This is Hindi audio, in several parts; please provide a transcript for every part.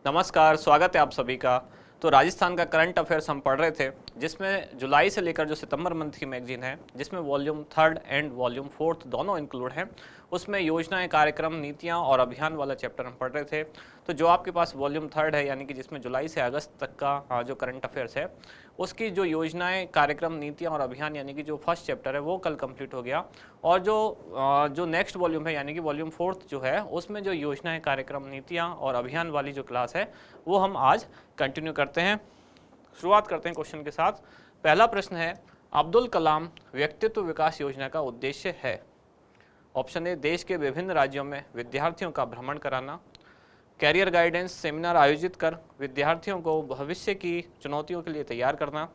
नमस्कार, स्वागत है आप सभी का। तो राजस्थान का करंट अफेयर्स हम पढ़ रहे थे, जिसमें जुलाई से लेकर जो सितंबर मंथ की मैगजीन है, जिसमें volume third and volume fourth दोनों इंक्लूड हैं। उसमें योजनाएं, कार्यक्रम, नीतियां और अभियान वाला चैप्टर हम पढ़ रहे थे। तो जो आपके पास वॉल्यूम थर्ड है, यानी कि जिसमें जुलाई से अगस्त तक का जो करंट अफेयर्स है, उसकी जो योजनाएं, कार्यक्रम, नीतियां और अभियान यानी कि जो फर्स्ट चैप्टर है वो कल कंप्लीट हो गया। और जो नेक्स्ट वॉल्यूम है यानी कि वॉल्यूम फोर्थ जो है, उसमें जो योजनाएं, कार्यक्रम, नीतियां और अभियान वाली जो क्लास है वो हम आज कंटिन्यू करते हैं। शुरुआत करते हैं क्वेश्चन के साथ। पहला प्रश्न है, अब्दुल कलाम व्यक्तित्व विकास योजना का उद्देश्य है। ऑप्शन ए, देश के विभिन्न राज्यों में विद्यार्थियों का भ्रमण कराना, कैरियर गाइडेंस सेमिनार आयोजित कर विद्यार्थियों को भविष्य की चुनौतियों के लिए तैयार करना,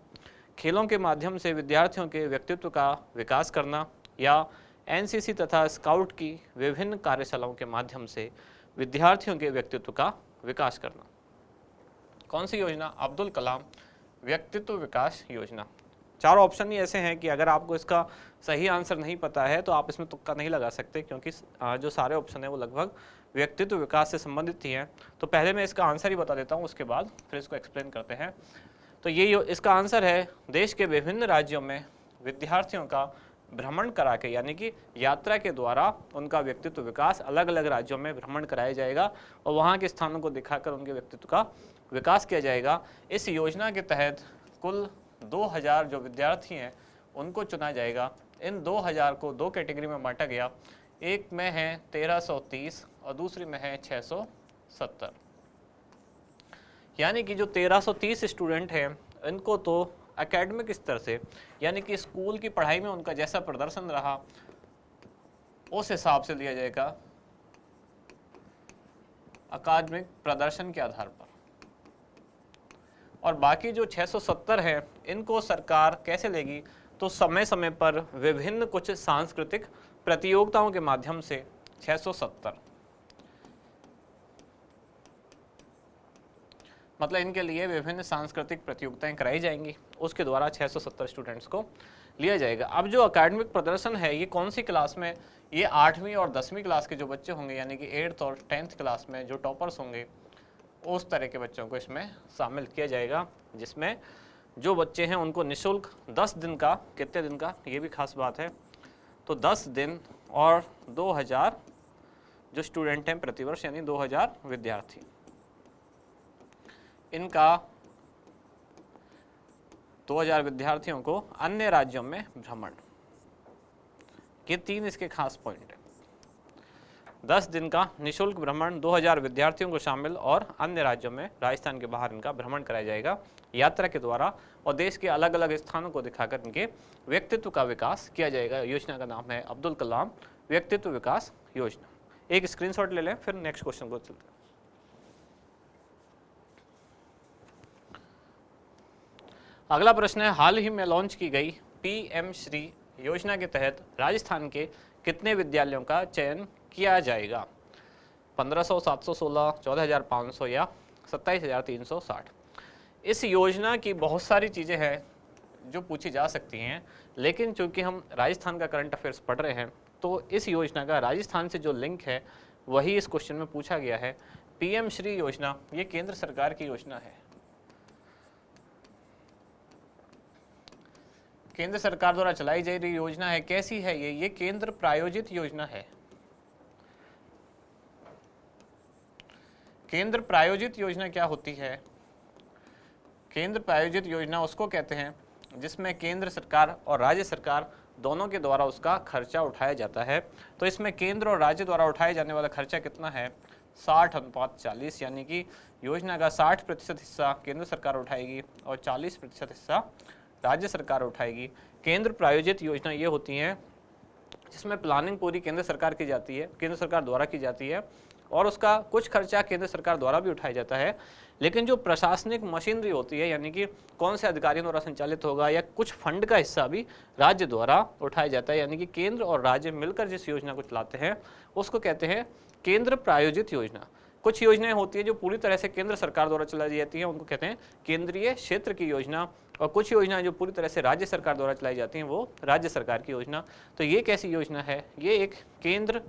खेलों के माध्यम से विद्यार्थियों के व्यक्तित्व का विकास करना, या एनसीसी तथा स्काउट की विभिन्न कार्यशालाओं के माध्यम से विद्यार्थियों के व्यक्तित्व का विकास करना। कौन सी योजना? अब्दुल कलाम व्यक्तित्व विकास योजना। चारों ऑप्शन ही ऐसे हैं कि अगर आपको इसका सही आंसर नहीं पता है तो आप इसमें तुक्का नहीं लगा सकते, क्योंकि जो सारे ऑप्शन है वो लगभग व्यक्तित्व विकास से संबंधित ही हैं। तो पहले मैं इसका आंसर ही बता देता हूँ, उसके बाद फिर इसको एक्सप्लेन करते हैं। तो ये इसका आंसर है, देश के विभिन्न राज्यों में विद्यार्थियों का भ्रमण करा के, यानी कि यात्रा के द्वारा उनका व्यक्तित्व विकास, अलग अलग राज्यों में भ्रमण कराया जाएगा और वहाँ के स्थानों को दिखाकर उनके व्यक्तित्व का विकास किया जाएगा। इस योजना के तहत कुल 2000 जो विद्यार्थी हैं उनको चुना जाएगा। इन 2000 को दो कैटेगरी में बांटा गया, एक में है 1330 और दूसरी में है 670। यानी कि जो 1330 स्टूडेंट हैं इनको तो एकेडमिक स्तर से, यानी कि स्कूल की पढ़ाई में उनका जैसा प्रदर्शन रहा उस हिसाब से लिया जाएगा, अकादमिक प्रदर्शन के आधार पर। और बाकी जो 670 हैं इनको सरकार कैसे लेगी? तो समय समय पर विभिन्न कुछ सांस्कृतिक प्रतियोगिताओं के माध्यम से 670, मतलब इनके लिए विभिन्न सांस्कृतिक प्रतियोगिताएं कराई जाएंगी, उसके द्वारा 670 स्टूडेंट्स को लिया जाएगा। अब जो अकेडमिक प्रदर्शन है ये कौन सी क्लास में? ये 8वीं और 10वीं क्लास के जो बच्चे होंगे, यानी कि 8th और 10th क्लास में जो टॉपर्स होंगे, उस तरह के बच्चों को इसमें शामिल किया जाएगा, जिसमें जो बच्चे हैं उनको निःशुल्क 10 दिन का, कितने दिन का ये भी खास बात है, तो 10 दिन और 2000 जो स्टूडेंट हैं प्रतिवर्ष, यानी 2000 विद्यार्थी, इनका 2000 विद्यार्थियों को अन्य राज्यों में भ्रमण। ये 3 इसके खास पॉइंट है। 10 दिन का निःशुल्क भ्रमण, 2000 विद्यार्थियों को शामिल और अन्य राज्यों में, राजस्थान के बाहर इनका भ्रमण कराया जाएगा यात्रा के द्वारा, और देश के अलग अलग स्थानों को दिखाकर इनके व्यक्तित्व का विकास किया जाएगा। योजना का नाम है अब्दुल कलाम व्यक्तित्व विकास योजना। एक स्क्रीनशॉट ले लें, फिर नेक्स्ट क्वेश्चन को चलते हैं। अगला प्रश्न है, हाल ही में लॉन्च की गई पीएम श्री योजना के तहत राजस्थान के कितने विद्यालयों का चयन किया जाएगा? 1500, 716, 14500 या 27360। इस योजना की बहुत सारी चीज़ें हैं जो पूछी जा सकती हैं, लेकिन चूंकि हम राजस्थान का करंट अफेयर्स पढ़ रहे हैं तो इस योजना का राजस्थान से जो लिंक है वही इस क्वेश्चन में पूछा गया है। पीएम श्री योजना ये केंद्र सरकार की योजना है, केंद्र सरकार द्वारा चलाई जा रही योजना है। कैसी है ये केंद्र प्रायोजित योजना है। केंद्र प्रायोजित योजना क्या होती है? केंद्र प्रायोजित योजना उसको कहते हैं जिसमें केंद्र सरकार और राज्य सरकार दोनों के द्वारा उसका खर्चा उठाया जाता है। तो इसमें केंद्र और राज्य द्वारा उठाए जाने वाला खर्चा कितना है? 60:40, यानी कि योजना का 60% हिस्सा केंद्र सरकार उठाएगी और 40% हिस्सा राज्य सरकार उठाएगी। केंद्र प्रायोजित योजना ये होती हैं जिसमें प्लानिंग पूरी केंद्र सरकार की जाती है, केंद्र सरकार द्वारा की जाती है, और उसका कुछ खर्चा केंद्र सरकार द्वारा भी उठाया जाता है। लेकिन जो प्रशासनिक मशीनरी होती है, यानी कि कौन से अधिकारियों द्वारा संचालित होगा, या कुछ फंड का हिस्सा भी राज्य द्वारा उठाया जाता है। यानी कि केंद्र और राज्य मिलकर जिस योजना को चलाते हैं उसको कहते हैं केंद्र प्रायोजित योजना। कुछ योजनाएं होती है जो पूरी तरह से केंद्र सरकार द्वारा चलाई जाती हैं, उनको कहते हैं केंद्रीय क्षेत्र की योजना, और कुछ योजनाएं जो पूरी तरह से राज्य सरकार द्वारा चलाई जाती हैं वो राज्य सरकार की योजना। तो ये कैसी योजना है? ये एक केंद्र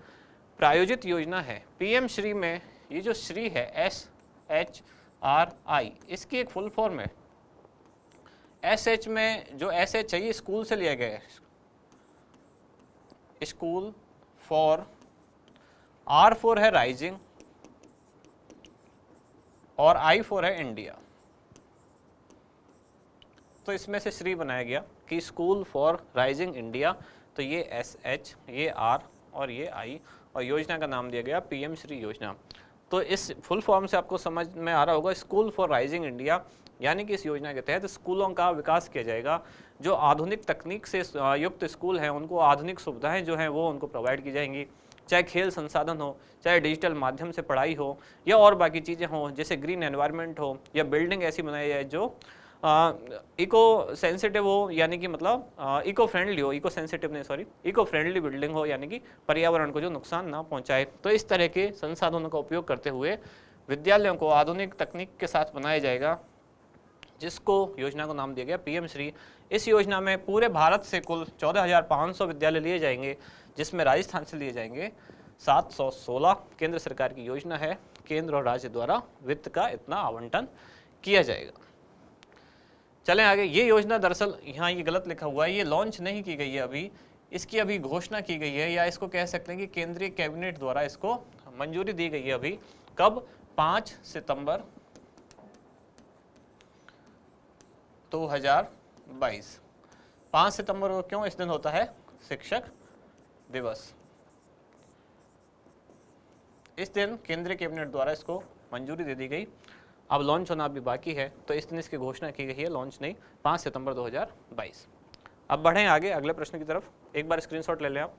प्रायोजित योजना है। पीएम श्री में ये जो श्री है, एस SHRI, इसकी एक फुल फॉर्म है। SH में जो SH है ये स्कूल से लिया गया है, स्कूल फॉर, R फॉर है राइजिंग और I फॉर है इंडिया। तो इसमें से श्री बनाया गया कि स्कूल फॉर राइजिंग इंडिया, तो ये SH, ये R और ये I, और योजना का नाम दिया गया PM श्री योजना। तो इस फुल फॉर्म से आपको समझ में आ रहा होगा, स्कूल फॉर राइजिंग इंडिया, यानी कि इस योजना के तहत स्कूलों का विकास किया जाएगा। जो आधुनिक तकनीक से युक्त स्कूल हैं उनको आधुनिक सुविधाएं जो हैं वो उनको प्रोवाइड की जाएंगी, चाहे खेल संसाधन हो, चाहे डिजिटल माध्यम से पढ़ाई हो, या और बाकी चीज़ें हों, जैसे ग्रीन एनवायरनमेंट हो, या बिल्डिंग ऐसी बनाई जाए जो इको सेंसिटिव हो, यानी कि मतलब इको फ्रेंडली हो, इको सेंसिटिव नहीं सॉरी, इको फ्रेंडली बिल्डिंग हो, यानी कि पर्यावरण को जो नुकसान ना पहुंचाए। तो इस तरह के संसाधनों का उपयोग करते हुए विद्यालयों को आधुनिक तकनीक के साथ बनाया जाएगा, जिसको योजना को नाम दिया गया PM श्री। इस योजना में पूरे भारत से कुल 14,500 विद्यालय लिए जाएंगे, जिसमें राजस्थान से लिए जाएंगे 716। केंद्र सरकार की योजना है, केंद्र और राज्य द्वारा वित्त का इतना आवंटन किया जाएगा। चलें आगे। ये योजना दरअसल यहाँ ये गलत लिखा हुआ है, ये लॉन्च नहीं की गई है अभी, इसकी अभी घोषणा की गई है, या इसको कह सकते हैं कि केंद्रीय कैबिनेट द्वारा इसको मंजूरी दी गई है अभी। कब? 5 सितंबर 2022। 5 सितंबर को क्यों? इस दिन होता है शिक्षक दिवस। इस दिन केंद्रीय कैबिनेट द्वारा इसको मंजूरी दे दी गई। अब लॉन्च होना अभी बाकी है, तो इस दिन इसकी घोषणा की गई है, लॉन्च नहीं, 5 सितंबर 2022। अब बढ़ें आगे अगले प्रश्न की तरफ, एक बार स्क्रीनशॉट ले लें आप।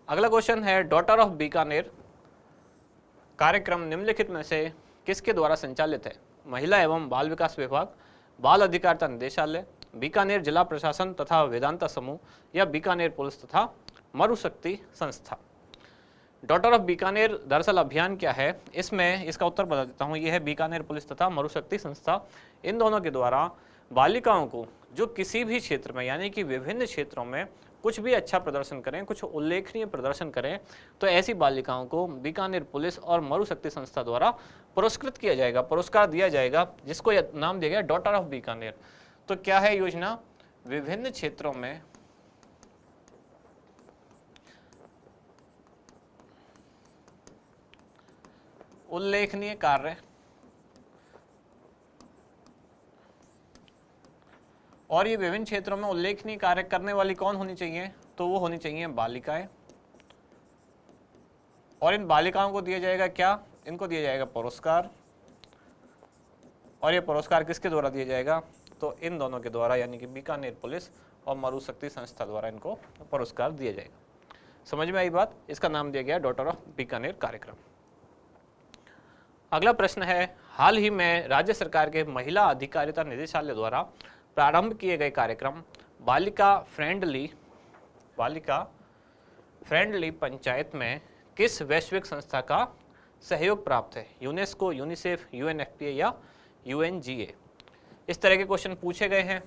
अगला क्वेश्चन है, डॉटर ऑफ बीकानेर कार्यक्रम निम्नलिखित में से किसके द्वारा संचालित है? महिला एवं बाल विकास विभाग, बाल अधिकारिता निदेशालय, बीकानेर जिला प्रशासन तथा वेदांता समूह, या बीकानेर पुलिस तथा मरुशक्ति संस्था। डॉटर ऑफ बीकानेर दरअसल अभियान क्या है, इसमें इसका उत्तर बता देता हूँ। यह है बीकानेर पुलिस तथा मरुशक्ति संस्था। इन दोनों के द्वारा बालिकाओं को जो किसी भी क्षेत्र में, यानी कि विभिन्न क्षेत्रों में कुछ भी अच्छा प्रदर्शन करें, कुछ उल्लेखनीय प्रदर्शन करें, तो ऐसी बालिकाओं को बीकानेर पुलिस और मरुशक्ति संस्था द्वारा पुरस्कृत किया जाएगा, पुरस्कार दिया जाएगा, जिसको नाम दिया गया डॉटर ऑफ बीकानेर। तो क्या है योजना? विभिन्न क्षेत्रों में उल्लेखनीय कार्य और ये विभिन्न क्षेत्रों में उल्लेखनीय कार्य करने वाली कौन होनी चाहिए? तो वो होनी चाहिए बालिकाएं। और इन बालिकाओं को दिया जाएगा क्या? इनको दिया जाएगा पुरस्कार। और ये पुरस्कार किसके द्वारा दिया जाएगा? तो इन दोनों के द्वारा, यानी कि बीकानेर पुलिस और मरुशक्ति संस्था द्वारा इनको पुरस्कार दिया जाएगा। समझ में आई बात? इसका नाम दिया गया डॉटर ऑफ बीकानेर कार्यक्रम। अगला प्रश्न है, हाल ही में राज्य सरकार के महिला अधिकारिता निदेशालय द्वारा प्रारंभ किए गए कार्यक्रम बालिका फ्रेंडली पंचायत में किस वैश्विक संस्था का सहयोग प्राप्त है? यूनेस्को, यूनिसेफ, UNFPA या UNGA। इस तरह के क्वेश्चन पूछे गए हैं।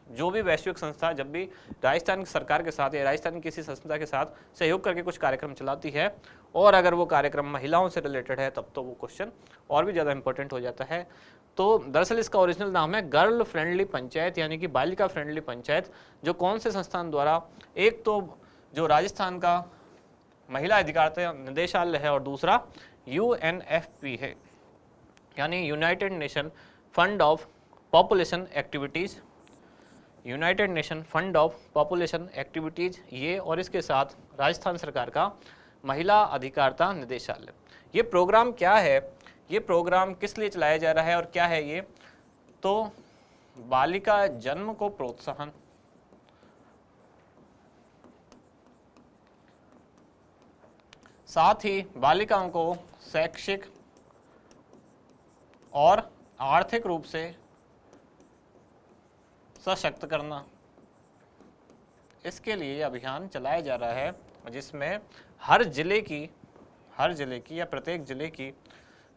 जो भी वैश्विक संस्था जब भी राजस्थान सरकार के साथ या राजस्थान की किसी संस्था के साथ सहयोग करके कुछ कार्यक्रम चलाती है, और अगर वो कार्यक्रम महिलाओं से रिलेटेड है, तब तो वो क्वेश्चन और भी ज़्यादा इंपॉर्टेंट हो जाता है। तो दरअसल इसका ओरिजिनल नाम है गर्ल फ्रेंडली पंचायत, यानी कि बालिका फ्रेंडली पंचायत, जो कौन से संस्थान द्वारा, एक तो जो राजस्थान का महिला अधिकारिता निदेशालय है और दूसरा UNFP है, यानी United nation fund of population activities, United nation fund of population activities ये, और इसके साथ राजस्थान सरकार का महिला अधिकारिता निदेशालय। ये प्रोग्राम क्या है? ये प्रोग्राम किस लिए चलाया जा रहा है और क्या है ये? तो बालिका जन्म को प्रोत्साहन, साथ ही बालिकाओं को शैक्षिक और आर्थिक रूप से सशक्त करना, इसके लिए अभियान चलाया जा रहा है, जिसमें हर जिले की या प्रत्येक जिले की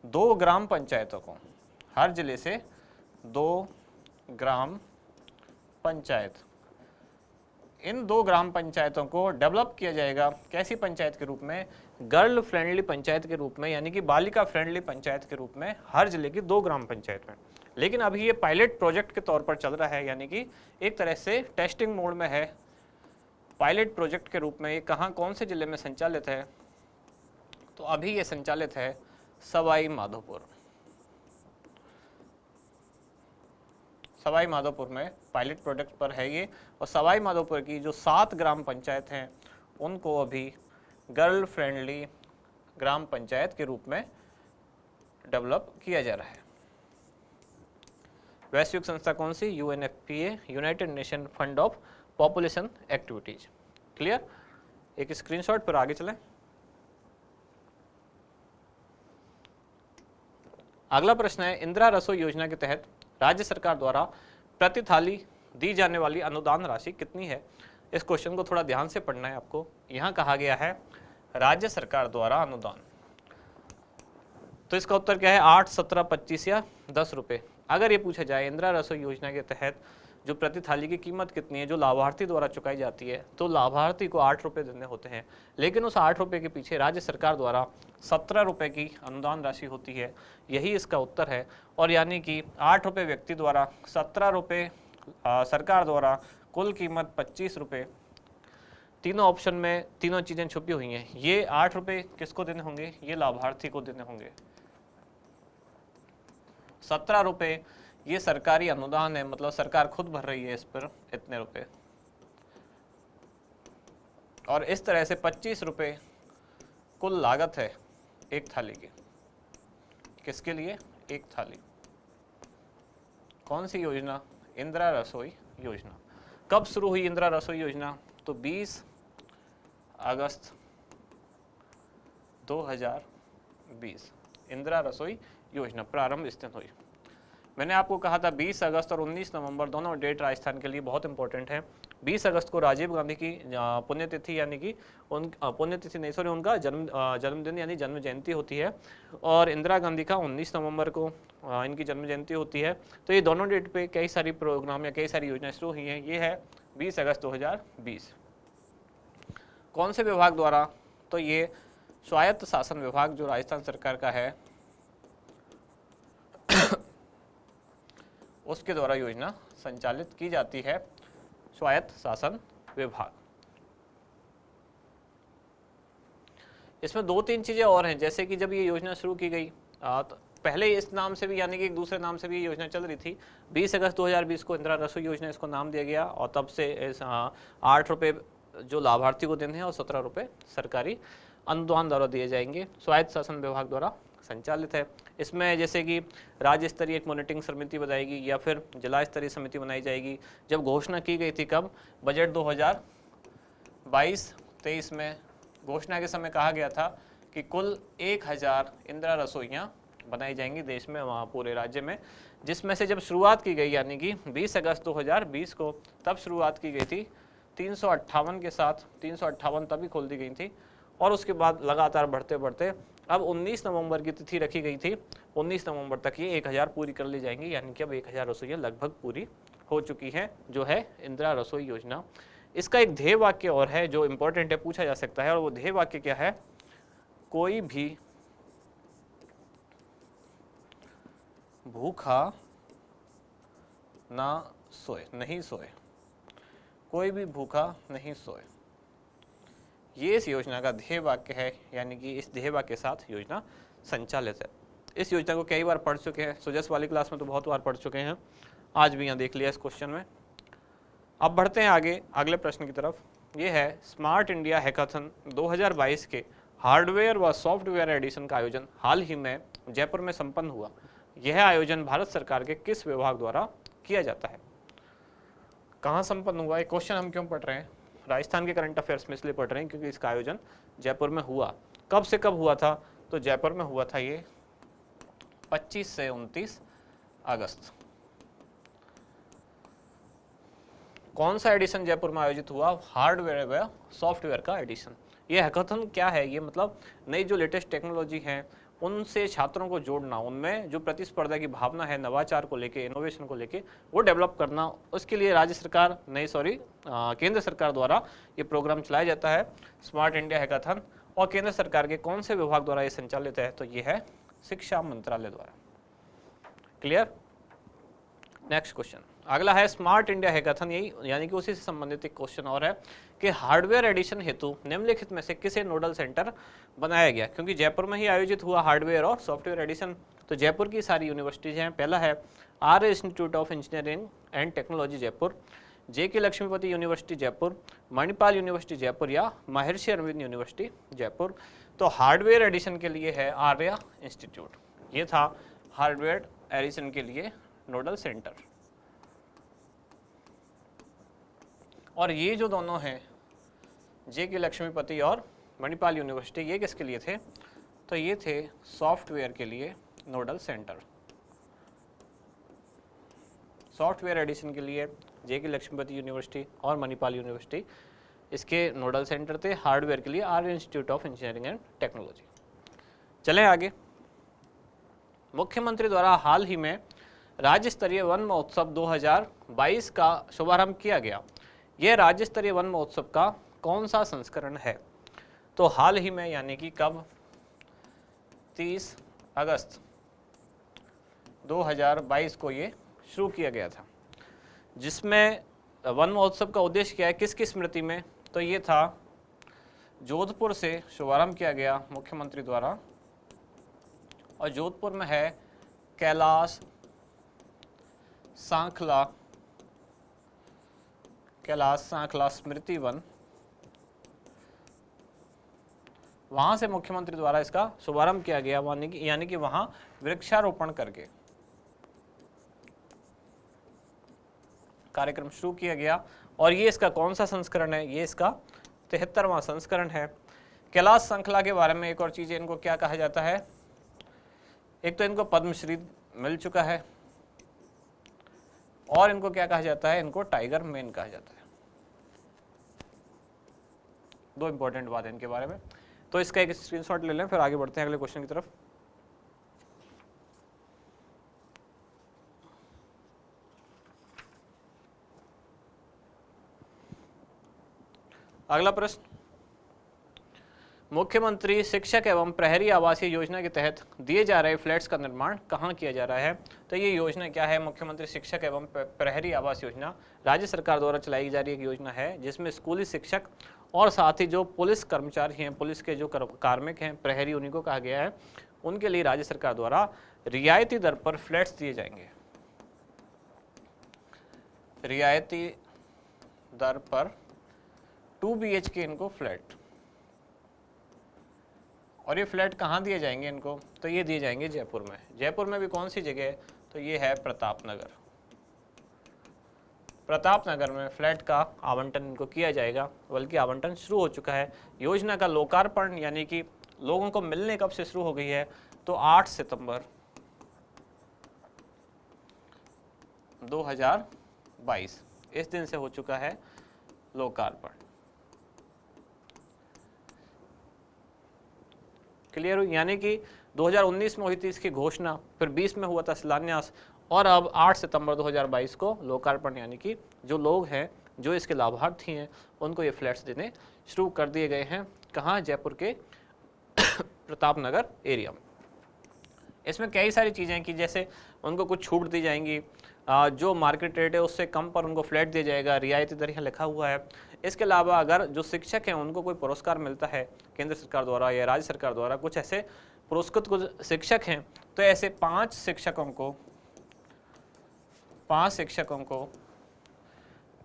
2 ग्राम पंचायतों को, हर जिले से 2 ग्राम पंचायत, इन 2 ग्राम पंचायतों को डेवलप किया जाएगा कैसी पंचायत के रूप में, गर्ल फ्रेंडली पंचायत के रूप में, यानी कि बालिका फ्रेंडली पंचायत के रूप में हर जिले की 2 ग्राम पंचायत में। लेकिन अभी ये पायलट प्रोजेक्ट के तौर पर चल रहा है, यानी कि एक तरह से टेस्टिंग मोड में है। पायलट प्रोजेक्ट के रूप में ये कहाँ कौन से जिले में संचालित है, तो अभी ये संचालित है सवाई माधोपुर। सवाई माधोपुर में पायलट प्रोजेक्ट पर है ये, और सवाई माधोपुर की जो 7 ग्राम पंचायत हैं उनको अभी गर्ल फ्रेंडली ग्राम पंचायत के रूप में डेवलप किया जा रहा है। वैश्विक संस्था कौन सी, UNFPA, United nation fund of population activities. Clear, एक स्क्रीनशॉट पर आगे चलें। अगला प्रश्न है, इंदिरा रसोई योजना के तहत राज्य सरकार द्वारा प्रति थाली दी जाने वाली अनुदान राशि कितनी है। इस क्वेश्चन को थोड़ा ध्यान से पढ़ना है आपको। यहाँ कहा गया है राज्य सरकार द्वारा अनुदान, तो इसका उत्तर क्या है, 8, 17, 25 या 10 रुपये। अगर ये पूछा जाए इंदिरा रसोई योजना के तहत जो प्रति थाली की कीमत कितनी है जो लाभार्थी द्वारा चुकाई जाती है, तो लाभार्थी को 8 रुपये देने होते हैं, लेकिन उस 8 रुपये के पीछे राज्य सरकार द्वारा 17 रुपये की अनुदान राशि होती है। यही इसका उत्तर है। और यानी कि 8 रुपये व्यक्ति द्वारा, 17 रुपये सरकार द्वारा, कुल कीमत 25 रुपये। तीनों ऑप्शन में तीनों चीज़ें छुपी हुई हैं। ये 8 रुपये किसको देने होंगे, ये लाभार्थी को देने होंगे। 17 रुपये ये सरकारी अनुदान है, मतलब सरकार खुद भर रही है इस पर इतने रुपए। और इस तरह से 25 रुपये कुल लागत है एक थाली की। किसके लिए, एक थाली। कौन सी योजना, इंदिरा रसोई योजना। कब शुरू हुई इंदिरा रसोई योजना, तो 20 अगस्त 2020 इंदिरा रसोई योजना प्रारंभ इस दिन हुई। मैंने आपको कहा था 20 अगस्त और 19 नवंबर दोनों डेट राजस्थान के लिए बहुत इंपॉर्टेंट है। 20 अगस्त को राजीव गांधी की पुण्यतिथि, यानी कि पुण्यतिथि नहीं सॉरी उनका जन्मदिन यानी जन्म जयंती होती है, और इंदिरा गांधी का 19 नवंबर को इनकी जन्म जयंती होती है। तो ये दोनों डेट पे कई सारी प्रोग्राम या कई सारी योजनाएं शुरू हुई हैं। ये है 20 अगस्त 2020। कौन से विभाग द्वारा, तो ये स्वायत्त शासन विभाग जो राजस्थान सरकार का है उसके द्वारा योजना संचालित की जाती है, स्वायत्त शासन विभाग। इसमें 2-3 चीजें और हैं, जैसे कि जब ये योजना शुरू की गई तो पहले इस नाम से भी यानी कि एक दूसरे नाम से भी ये योजना चल रही थी। 20 अगस्त 2020 को इंदिरा रसोई योजना इसको नाम दिया गया, और तब से 8 रुपये जो लाभार्थी को देने हैं और 17 रुपये सरकारी अनुदान द्वारा दिए जाएंगे। स्वायत्त शासन विभाग द्वारा संचालित है। इसमें जैसे कि राज्य स्तरीय एक मॉनिटरिंग समिति बनाएगी या फिर जिला स्तरीय समिति बनाई जाएगी। जब घोषणा की गई थी, कब, बजट 2022-23 में घोषणा के समय कहा गया था कि कुल 1000 इंदिरा रसोइयाँ बनाई जाएंगी देश में, वहाँ पूरे राज्य में, जिसमें से जब शुरुआत की गई यानी कि 20 अगस्त 2020 को तब शुरुआत की गई थी 358 के साथ। 358 तभी खोल दी गई थी, और उसके बाद लगातार बढ़ते बढ़ते अब 19 नवंबर की तिथि रखी गई थी। 19 नवंबर तक ये 1000 पूरी कर ली जाएंगी, यानी कि अब 1000 रसोइयाँ लगभग पूरी हो चुकी हैं, जो है इंदिरा रसोई योजना। इसका एक ध्येय वाक्य और है जो इम्पोर्टेंट है, पूछा जा सकता है, और वो ध्येय वाक्य क्या है, कोई भी भूखा ना सोए, नहीं सोए, कोई भी भूखा नहीं सोए। ये इस योजना का ध्येय वाक्य है, यानी कि इस ध्येय वाक्य के साथ योजना संचालित है। इस योजना को कई बार पढ़ चुके हैं, सुजस वाली क्लास में तो बहुत बार पढ़ चुके हैं, आज भी यहाँ देख लिया इस क्वेश्चन में। अब बढ़ते हैं आगे अगले प्रश्न की तरफ। ये है स्मार्ट इंडिया हैकाथन 2022 के हार्डवेयर व सॉफ्टवेयर एडिशन का आयोजन हाल ही में जयपुर में संपन्न हुआ। यह आयोजन भारत सरकार के किस विभाग द्वारा किया जाता है। कहाँ संपन्न हुआ, ये क्वेश्चन हम क्यों पढ़ रहे हैं, राजस्थान के करंट अफेयर्स में इसलिए पढ़ रहे हैं क्योंकि इसका आयोजन जयपुर में हुआ। कब से कब हुआ था, तो जयपुर में हुआ था ये 25 से 29 अगस्त। कौन सा एडिशन जयपुर में आयोजित हुआ, हार्डवेयर व सॉफ्टवेयर का एडिशन। ये हैकाथन क्या है, ये मतलब नई जो लेटेस्ट टेक्नोलॉजी है उनसे छात्रों को जोड़ना, उनमें जो प्रतिस्पर्धा की भावना है, नवाचार को लेके, इनोवेशन को लेके, वो डेवलप करना, उसके लिए राज्य सरकार केंद्र सरकार द्वारा ये प्रोग्राम चलाया जाता है स्मार्ट इंडिया हैकाथन। और केंद्र सरकार के कौन से विभाग द्वारा ये संचालित है, तो ये है शिक्षा मंत्रालय द्वारा। क्लियर। नेक्स्ट क्वेश्चन अगला है स्मार्ट इंडिया हैकाथन, यही यानी कि उसी से संबंधित एक क्वेश्चन और है कि हार्डवेयर एडिशन हेतु निम्नलिखित में से किसे नोडल सेंटर बनाया गया। क्योंकि जयपुर में ही आयोजित हुआ हार्डवेयर और सॉफ्टवेयर एडिशन, तो जयपुर की सारी यूनिवर्सिटीज हैं। पहला है Arya institute of engineering and technology Jaipur, JK Lakshmipat university Jaipur, Manipal university Jaipur या महर्षि अरविंद यूनिवर्सिटी जयपुर। तो हार्डवेयर एडिशन के लिए है आर्य इंस्टीट्यूट, ये था हार्डवेयर एडिशन के लिए नोडल सेंटर। और ये जो दोनों हैं JK लक्ष्मीपति और मणिपाल यूनिवर्सिटी, ये किसके लिए थे, तो ये थे सॉफ्टवेयर के लिए नोडल सेंटर। सॉफ्टवेयर एडिशन के लिए JK लक्ष्मीपति यूनिवर्सिटी और मणिपाल यूनिवर्सिटी इसके नोडल सेंटर थे। हार्डवेयर के लिए Arya institute of engineering and technology. चलें आगे। मुख्यमंत्री द्वारा हाल ही में राज्य स्तरीय वन महोत्सव 2022 का शुभारंभ किया गया। यह राज्य स्तरीय वन महोत्सव का कौन सा संस्करण है, तो हाल ही में यानी कि कब, 30 अगस्त 2022 को ये शुरू किया गया था। जिसमें वन महोत्सव का उद्देश्य क्या है, किसकी स्मृति में, तो ये था जोधपुर से शुभारंभ किया गया मुख्यमंत्री द्वारा। और जोधपुर में है कैलाश सांखला स्मृति वन, वहां से मुख्यमंत्री द्वारा इसका शुभारंभ किया गया, यानी कि वहां वृक्षारोपण करके कार्यक्रम शुरू किया गया। और ये इसका कौन सा संस्करण है, ये इसका 73वां संस्करण है। कैलाश सांखला के बारे में एक और चीज, इनको क्या कहा जाता है, एक तो इनको पद्मश्री मिल चुका है और इनको क्या कहा जाता है, इनको टाइगर मैन कहा जाता है। दो इंपॉर्टेंट बात है इनके बारे में, तो इसका एक स्क्रीनशॉट ले लें, फिर आगे बढ़ते हैं अगले क्वेश्चन की तरफ। अगला प्रश्न, मुख्यमंत्री शिक्षक एवं प्रहरी आवासीय योजना के तहत दिए जा रहे फ्लैट्स का निर्माण कहाँ किया जा रहा है, तो ये योजना क्या है, मुख्यमंत्री शिक्षक एवं प्रहरी आवास योजना राज्य सरकार द्वारा चलाई जा रही एक योजना है, जिसमें स्कूली शिक्षक और साथ ही जो पुलिस कर्मचारी हैं, पुलिस के जो कार्मिक हैं, प्रहरी उन्हीं को कहा गया है, उनके लिए राज्य सरकार द्वारा रियायती दर पर फ्लैट्स दिए जाएंगे। रियायती दर पर 2 BHK इनको फ्लैट, और ये फ्लैट कहाँ दिए जाएंगे इनको, तो ये दिए जाएंगे जयपुर में। जयपुर में भी कौन सी जगह है, तो ये है प्रतापनगर। प्रतापनगर में फ्लैट का आवंटन इनको किया जाएगा, बल्कि आवंटन शुरू हो चुका है। योजना का लोकार्पण यानी कि लोगों को मिलने कब से शुरू हो गई है, तो 8 सितंबर 2022 इस दिन से हो चुका है लोकार्पण। क्लियर हुई, यानी कि 2019 में हुई थी इसकी घोषणा, फिर 20 में हुआ था शिलान्यास, और अब 8 सितंबर 2022 को लोकार्पण, यानी कि जो लोग हैं, जो इसके लाभार्थी हैं, उनको ये फ्लैट्स देने शुरू कर दिए गए हैं। कहाँ, जयपुर के प्रतापनगर एरिया में। इसमें कई सारी चीज़ें हैं कि जैसे उनको कुछ छूट दी जाएंगी, जो मार्केट रेट है उससे कम पर उनको फ्लैट दिया जाएगा, रियायती दर यहाँ लिखा हुआ है। इसके अलावा अगर जो शिक्षक हैं उनको कोई पुरस्कार मिलता है केंद्र सरकार द्वारा या राज्य सरकार द्वारा, कुछ ऐसे पुरस्कृत कुछ शिक्षक हैं, तो ऐसे 5 शिक्षकों को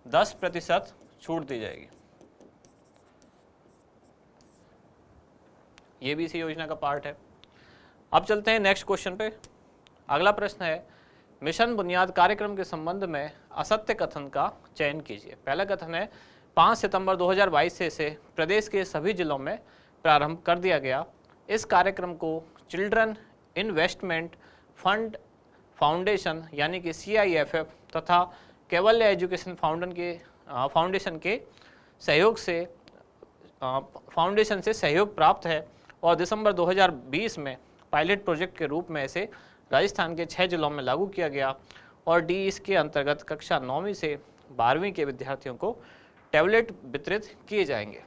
10% छूट दी जाएगी। ये भी इसी योजना का पार्ट है। अब चलते हैं नेक्स्ट क्वेश्चन पे। अगला प्रश्न है, मिशन बुनियाद कार्यक्रम के संबंध में असत्य कथन का चयन कीजिए। पहला कथन है 5 सितंबर 2022 से इसे प्रदेश के सभी जिलों में प्रारंभ कर दिया गया। इस कार्यक्रम को चिल्ड्रन इन्वेस्टमेंट फंड फाउंडेशन यानी कि CIFF तथा कैवल्य एजुकेशन फाउंडेशन के सहयोग से सहयोग प्राप्त है और दिसंबर 2020 में पायलट प्रोजेक्ट के रूप में इसे राजस्थान के 6 जिलों में लागू किया गया। और डी, इसके अंतर्गत कक्षा 9वीं से 12वीं के विद्यार्थियों को टैबलेट वितरित किए जाएंगे।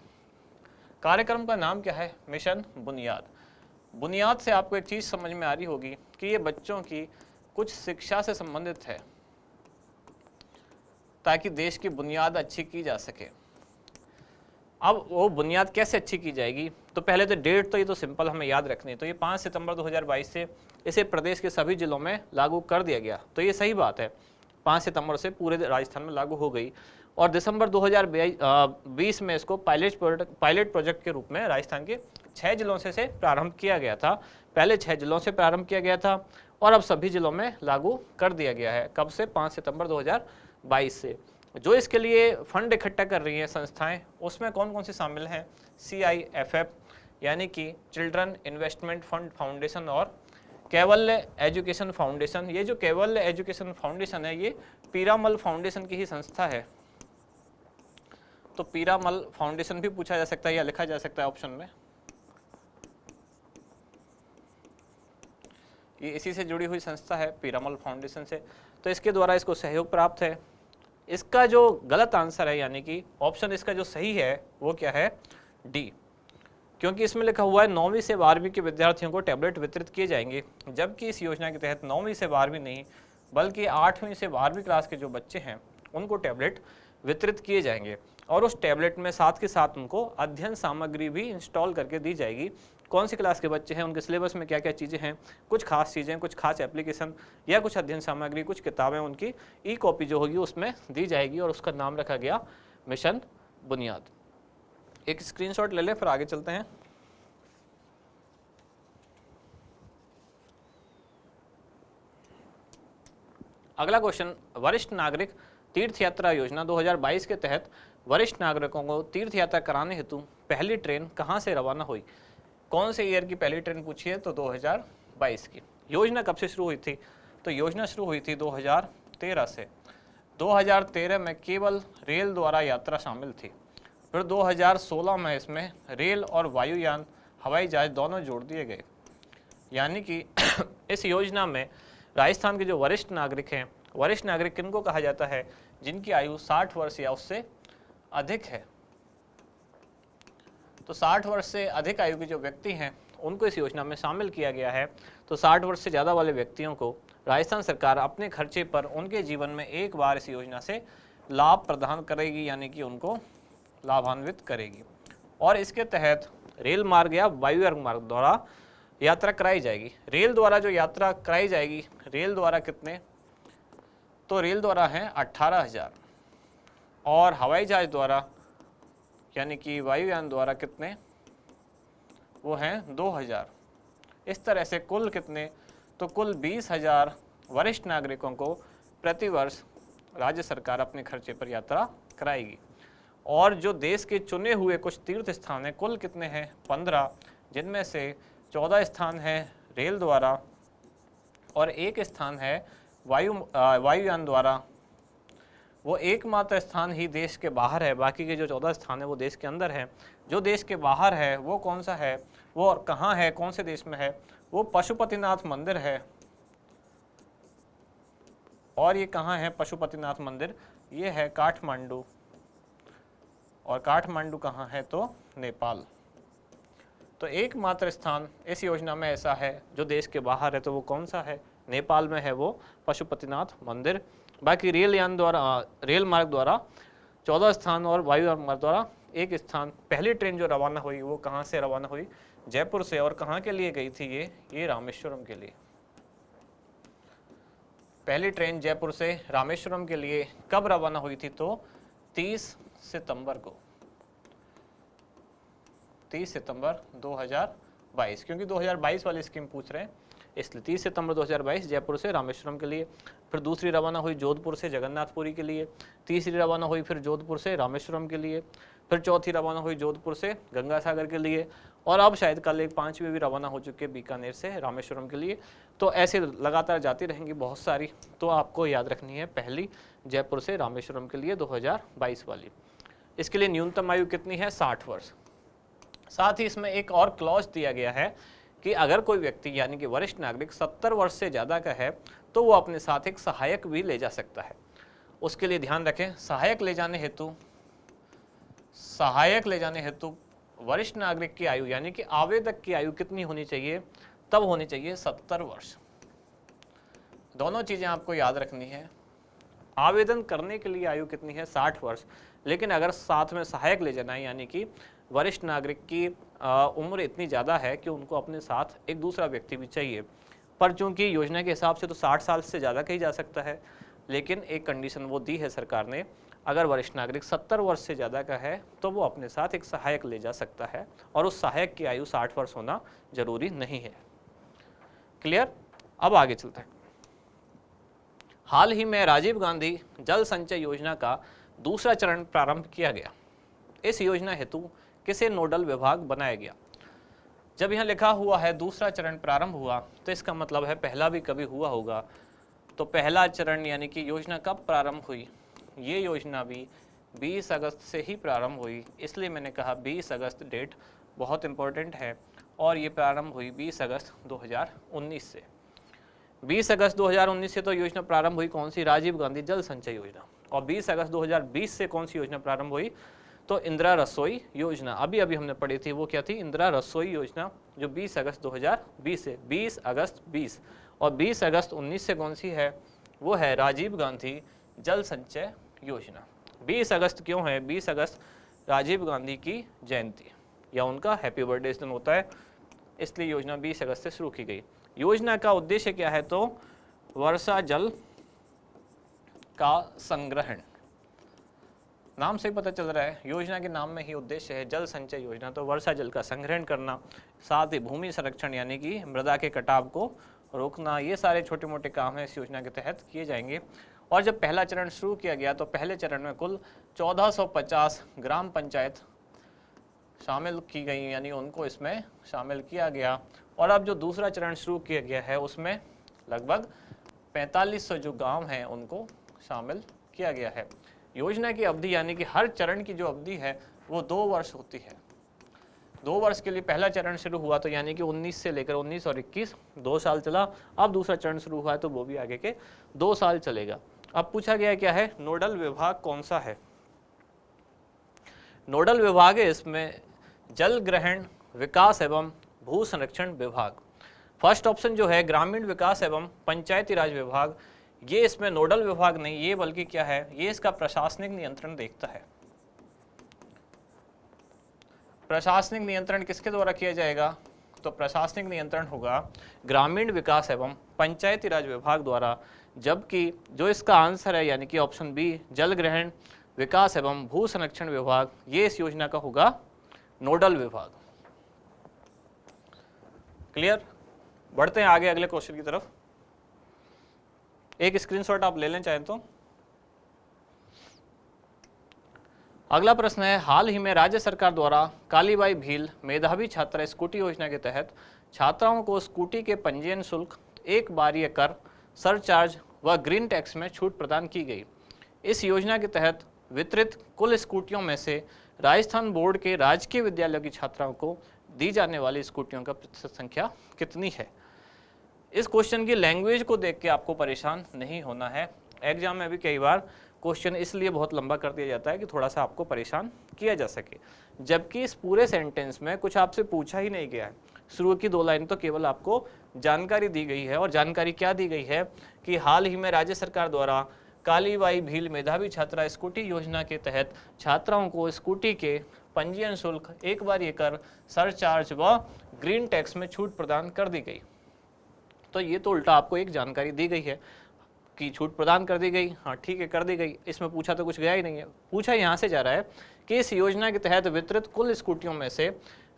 कार्यक्रम का नाम क्या है? मिशन बुनियाद। बुनियाद से आपको एक चीज़ समझ में आ रही होगी कि ये बच्चों की कुछ शिक्षा से संबंधित है ताकि देश की बुनियाद अच्छी की जा सके। अब वो बुनियाद कैसे अच्छी की जाएगी? तो पहले तो डेट तो ये तो सिंपल हमें याद रखनी है। तो ये 5 सितंबर 2022 से इसे प्रदेश के सभी जिलों में लागू कर दिया गया। तो ये सही बात है, 5 सितंबर से पूरे राजस्थान में लागू हो गई। और दिसंबर 2020 में इसको पायलट प्रोजेक्ट के रूप में राजस्थान के 6 जिलों से प्रारंभ किया गया था। पहले 6 जिलों से प्रारंभ किया गया था और अब सभी जिलों में लागू कर दिया गया है। कब से? 5 सितंबर 2022 से। जो इसके लिए फंड इकट्ठा कर रही हैं संस्थाएं, उसमें कौन कौन सी शामिल हैं? CIFF यानी कि चिल्ड्रन इन्वेस्टमेंट फंड फाउंडेशन और कैवल्य एजुकेशन फाउंडेशन। ये जो कैवल्य एजुकेशन फाउंडेशन है ये पीरामल फाउंडेशन की ही संस्था है। तो पीरामल फाउंडेशन भी पूछा जा सकता है या लिखा जा सकता है ऑप्शन में। ये इसी से जुड़ी हुई संस्था है, पीरामल फाउंडेशन से। तो इसके द्वारा इसको सहयोग प्राप्त है। इसका जो गलत आंसर है यानी कि ऑप्शन इसका जो सही है वो क्या है? डी, क्योंकि इसमें लिखा हुआ है 9वीं से 12वीं के विद्यार्थियों को टैबलेट वितरित किए जाएंगे, जबकि इस योजना के तहत 9वीं से 12वीं नहीं बल्कि 8वीं से 12वीं क्लास के जो बच्चे हैं उनको टैबलेट वितरित किए जाएंगे। और उस टैबलेट में साथ के साथ उनको अध्ययन सामग्री भी इंस्टॉल करके दी जाएगी। कौन सी क्लास के बच्चे हैं, उनके सिलेबस में क्या क्या चीज़ें हैं, कुछ खास चीज़ें, कुछ खास एप्लीकेशन या कुछ अध्ययन सामग्री, कुछ किताबें उनकी ई-कॉपी जो होगी उसमें दी जाएगी और उसका नाम रखा गया मिशन बुनियाद। एक स्क्रीनशॉट ले लें फिर आगे चलते हैं। अगला क्वेश्चन, वरिष्ठ नागरिक तीर्थ यात्रा योजना 2022 के तहत वरिष्ठ नागरिकों को तीर्थ यात्रा कराने हेतु पहली ट्रेन कहां से रवाना हुई? कौन से ईयर की पहली ट्रेन पूछी है? तो 2022 की। योजना कब से शुरू हुई थी? तो योजना शुरू हुई थी 2013 से। 2013 में केवल रेल द्वारा यात्रा शामिल थी। फिर 2016 में इसमें रेल और वायुयान, हवाई जहाज दोनों जोड़ दिए गए। यानी कि इस योजना में राजस्थान के जो वरिष्ठ नागरिक हैं, वरिष्ठ नागरिक किनको कहा जाता है? जिनकी आयु 60 वर्ष या उससे अधिक है। तो 60 वर्ष से अधिक आयु के जो व्यक्ति हैं उनको इस योजना में शामिल किया गया है। तो 60 वर्ष से ज़्यादा वाले व्यक्तियों को राजस्थान सरकार अपने खर्चे पर उनके जीवन में एक बार इस योजना से लाभ प्रदान करेगी, यानी कि उनको लाभान्वित करेगी। और इसके तहत रेल मार्ग या वायु मार्ग द्वारा यात्रा कराई जाएगी। रेल द्वारा जो यात्रा कराई जाएगी, रेल द्वारा कितने? तो रेल द्वारा हैं 18,000 और हवाई जहाज द्वारा यानी कि वायुयान द्वारा कितने? वो हैं 2,000। इस तरह से कुल कितने? तो कुल 20,000 वरिष्ठ नागरिकों को प्रतिवर्ष राज्य सरकार अपने खर्चे पर यात्रा कराएगी। और जो देश के चुने हुए कुछ तीर्थ स्थान हैं, कुल कितने हैं? 15, जिनमें से 14 स्थान है रेल द्वारा और एक स्थान है वायुयान द्वारा। वो एकमात्र स्थान ही देश के बाहर है, बाकी के जो 14 स्थान है वो देश के अंदर है। जो देश के बाहर है वो कौन सा है? वो कहाँ है, कौन से देश में है? वो पशुपतिनाथ मंदिर है। और ये कहाँ है पशुपतिनाथ मंदिर? ये है काठमांडू। और काठमांडू कहाँ है? तो नेपाल। तो एकमात्र स्थान इस योजना में ऐसा है जो देश के बाहर है, तो वो कौन सा है? नेपाल में है वो पशुपतिनाथ मंदिर। बाकी रेल मार्ग द्वारा 14 स्थान और वायु मार्ग द्वारा एक स्थान। पहली ट्रेन जो रवाना हुई वो कहाँ से रवाना हुई? जयपुर से। और कहाँ के लिए गई थी ये रामेश्वरम के लिए। पहली ट्रेन जयपुर से रामेश्वरम के लिए कब रवाना हुई थी? तो 30 सितंबर को, 30 सितंबर 2022, क्योंकि 2022 वाली स्कीम पूछ रहे हैं इसलिए 30 सितंबर 2022 जयपुर से रामेश्वरम के लिए। फिर दूसरी रवाना हुई जोधपुर से जगन्नाथपुरी के लिए। तीसरी रवाना हुई फिर जोधपुर से रामेश्वरम के लिए। फिर चौथी रवाना हुई जोधपुर से गंगासागर के लिए। और अब शायद कल एक 5वीं भी रवाना हो चुकी है बीकानेर से रामेश्वरम के लिए। तो ऐसे लगातार जाती रहेंगी बहुत सारी। तो आपको याद रखनी है पहली जयपुर से रामेश्वरम के लिए 2022 वाली। इसके लिए न्यूनतम आयु कितनी है? 60 वर्ष। साथ ही इसमें एक और क्लॉज दिया गया है कि अगर कोई व्यक्ति यानी कि वरिष्ठ नागरिक 70 वर्ष से ज़्यादा का है तो वो अपने साथ एक सहायक भी ले जा सकता है। उसके लिए ध्यान रखें, सहायक ले जाने हेतु वरिष्ठ नागरिक की आयु यानी कि आवेदक की आयु कितनी होनी चाहिए? तब होनी चाहिए 70 वर्ष। दोनों चीज़ें आपको याद रखनी है। आवेदन करने के लिए आयु कितनी है? 60 वर्ष। लेकिन अगर साथ में सहायक ले जाना है यानी कि वरिष्ठ नागरिक की उम्र इतनी ज़्यादा है कि उनको अपने साथ एक दूसरा व्यक्ति भी चाहिए, पर चूंकि योजना के हिसाब से तो 60 साल से ज़्यादा का ही जा सकता है, लेकिन एक कंडीशन वो दी है सरकार ने, अगर वरिष्ठ नागरिक 70 वर्ष से ज़्यादा का है तो वो अपने साथ एक सहायक ले जा सकता है और उस सहायक की आयु 60 वर्ष होना जरूरी नहीं है। क्लियर? अब आगे चलते हैं। हाल ही में राजीव गांधी जल संचय योजना का दूसरा चरण प्रारंभ किया गया। इस योजना हेतु किसे नोडल विभाग बनाया गया? जब यहाँ लिखा हुआ है दूसरा चरण प्रारंभ हुआ तो इसका मतलब है पहला भी कभी हुआ होगा। तो पहला चरण यानी कि योजना कब प्रारंभ हुई? ये योजना भी 20 अगस्त से ही प्रारंभ हुई, इसलिए मैंने कहा 20 अगस्त डेट बहुत इंपॉर्टेंट है। और ये प्रारंभ हुई 20 अगस्त 2019 से। 20 अगस्त 2019 से तो योजना प्रारंभ हुई कौन सी? राजीव गांधी जल संचय योजना। और 20 अगस्त 2020 से कौन सी योजना प्रारंभ हुई? तो इंदिरा रसोई योजना। अभी हमने पढ़ी थी, वो क्या थी? इंदिरा रसोई योजना, जो 20 अगस्त 2020 से 20 अगस्त 20 और 20 अगस्त 19 से कौन सी है? वो है राजीव गांधी जल संचय योजना। 20 अगस्त क्यों है? 20 अगस्त राजीव गांधी की जयंती या उनका हैप्पी बर्थडे इस दिन होता है, इसलिए योजना 20 अगस्त से शुरू की गई। योजना का उद्देश्य क्या है? तो वर्षा जल का संग्रहण। नाम से ही पता चल रहा है, योजना के नाम में ही उद्देश्य है जल संचय योजना, तो वर्षा जल का संग्रहण करना, साथ ही भूमि संरक्षण यानी कि मृदा के कटाव को रोकना, ये सारे छोटे मोटे काम हैं इस योजना के तहत किए जाएंगे। और जब पहला चरण शुरू किया गया तो पहले चरण में कुल 1450 ग्राम पंचायत शामिल की गई, यानी उनको इसमें शामिल किया गया। और अब जो दूसरा चरण शुरू किया गया है उसमें लगभग 4500 जो गांव हैं उनको शामिल किया गया है। योजना की अवधि यानी कि हर चरण की जो अवधि है वो 2 वर्ष होती है। 2 वर्ष के लिए पहला चरण शुरू हुआ तो यानी कि 19 से लेकर 19 और 21 2 साल चला। अब दूसरा चरण शुरू हुआ है तो वो भी आगे के 2 साल चलेगा। अब पूछा गया क्या है? नोडल विभाग कौन सा है? नोडल विभाग है इसमें जल ग्रहण विकास एवं भू संरक्षण विभाग। फर्स्ट ऑप्शन जो है ग्रामीण विकास एवं पंचायती राज विभाग, ये इसमें नोडल विभाग नहीं, ये बल्कि क्या है? ये इसका प्रशासनिक नियंत्रण देखता है। प्रशासनिक नियंत्रण किसके द्वारा किया जाएगा? तो प्रशासनिक नियंत्रण होगा ग्रामीण विकास एवं पंचायती राज विभाग द्वारा, जबकि जो इसका आंसर है यानी कि ऑप्शन बी जल ग्रहण विकास एवं भू संरक्षण विभाग, ये इस योजना का होगा नोडल विभाग। क्लियर? बढ़ते हैं आगे अगले क्वेश्चन की तरफ। एक स्क्रीनशॉट आप ले लें चाहें तो। अगला प्रश्न है, हाल ही में राज्य सरकार द्वारा कालीबाई भील मेधावी छात्रा स्कूटी योजना के तहत छात्राओं को स्कूटी के पंजीयन शुल्क, एक बारीय कर, सरचार्ज व ग्रीन टैक्स में छूट प्रदान की गई। इस योजना के तहत वितरित कुल स्कूटियों में से राजस्थान बोर्ड के राजकीय विद्यालयों की छात्राओं को दी जाने वाली स्कूटियों का प्रतिशत संख्या कितनी है? इस क्वेश्चन की लैंग्वेज को देख के आपको परेशान नहीं होना है। एग्जाम में भी कई बार क्वेश्चन इसलिए बहुत लंबा कर दिया जाता है कि थोड़ा सा आपको परेशान किया जा सके, जबकि इस पूरे सेंटेंस में कुछ आपसे पूछा ही नहीं गया है। शुरू की 2 लाइन तो केवल आपको जानकारी दी गई है, और जानकारी क्या दी गई है कि हाल ही में राज्य सरकार द्वारा कालीबाई भील मेधावी छात्रा स्कूटी योजना के तहत छात्राओं को स्कूटी के पंजीयन शुल्क, एक बार ये कर, सरचार्ज व ग्रीन टैक्स में छूट प्रदान कर दी गई। तो ये तो उल्टा आपको एक जानकारी दी गई है कि छूट प्रदान कर दी गई। हाँ ठीक है, कर दी गई, इसमें पूछा तो कुछ गया ही नहीं है। पूछा यहाँ से जा रहा है कि इस योजना के तहत वितरित कुल स्कूटियों में से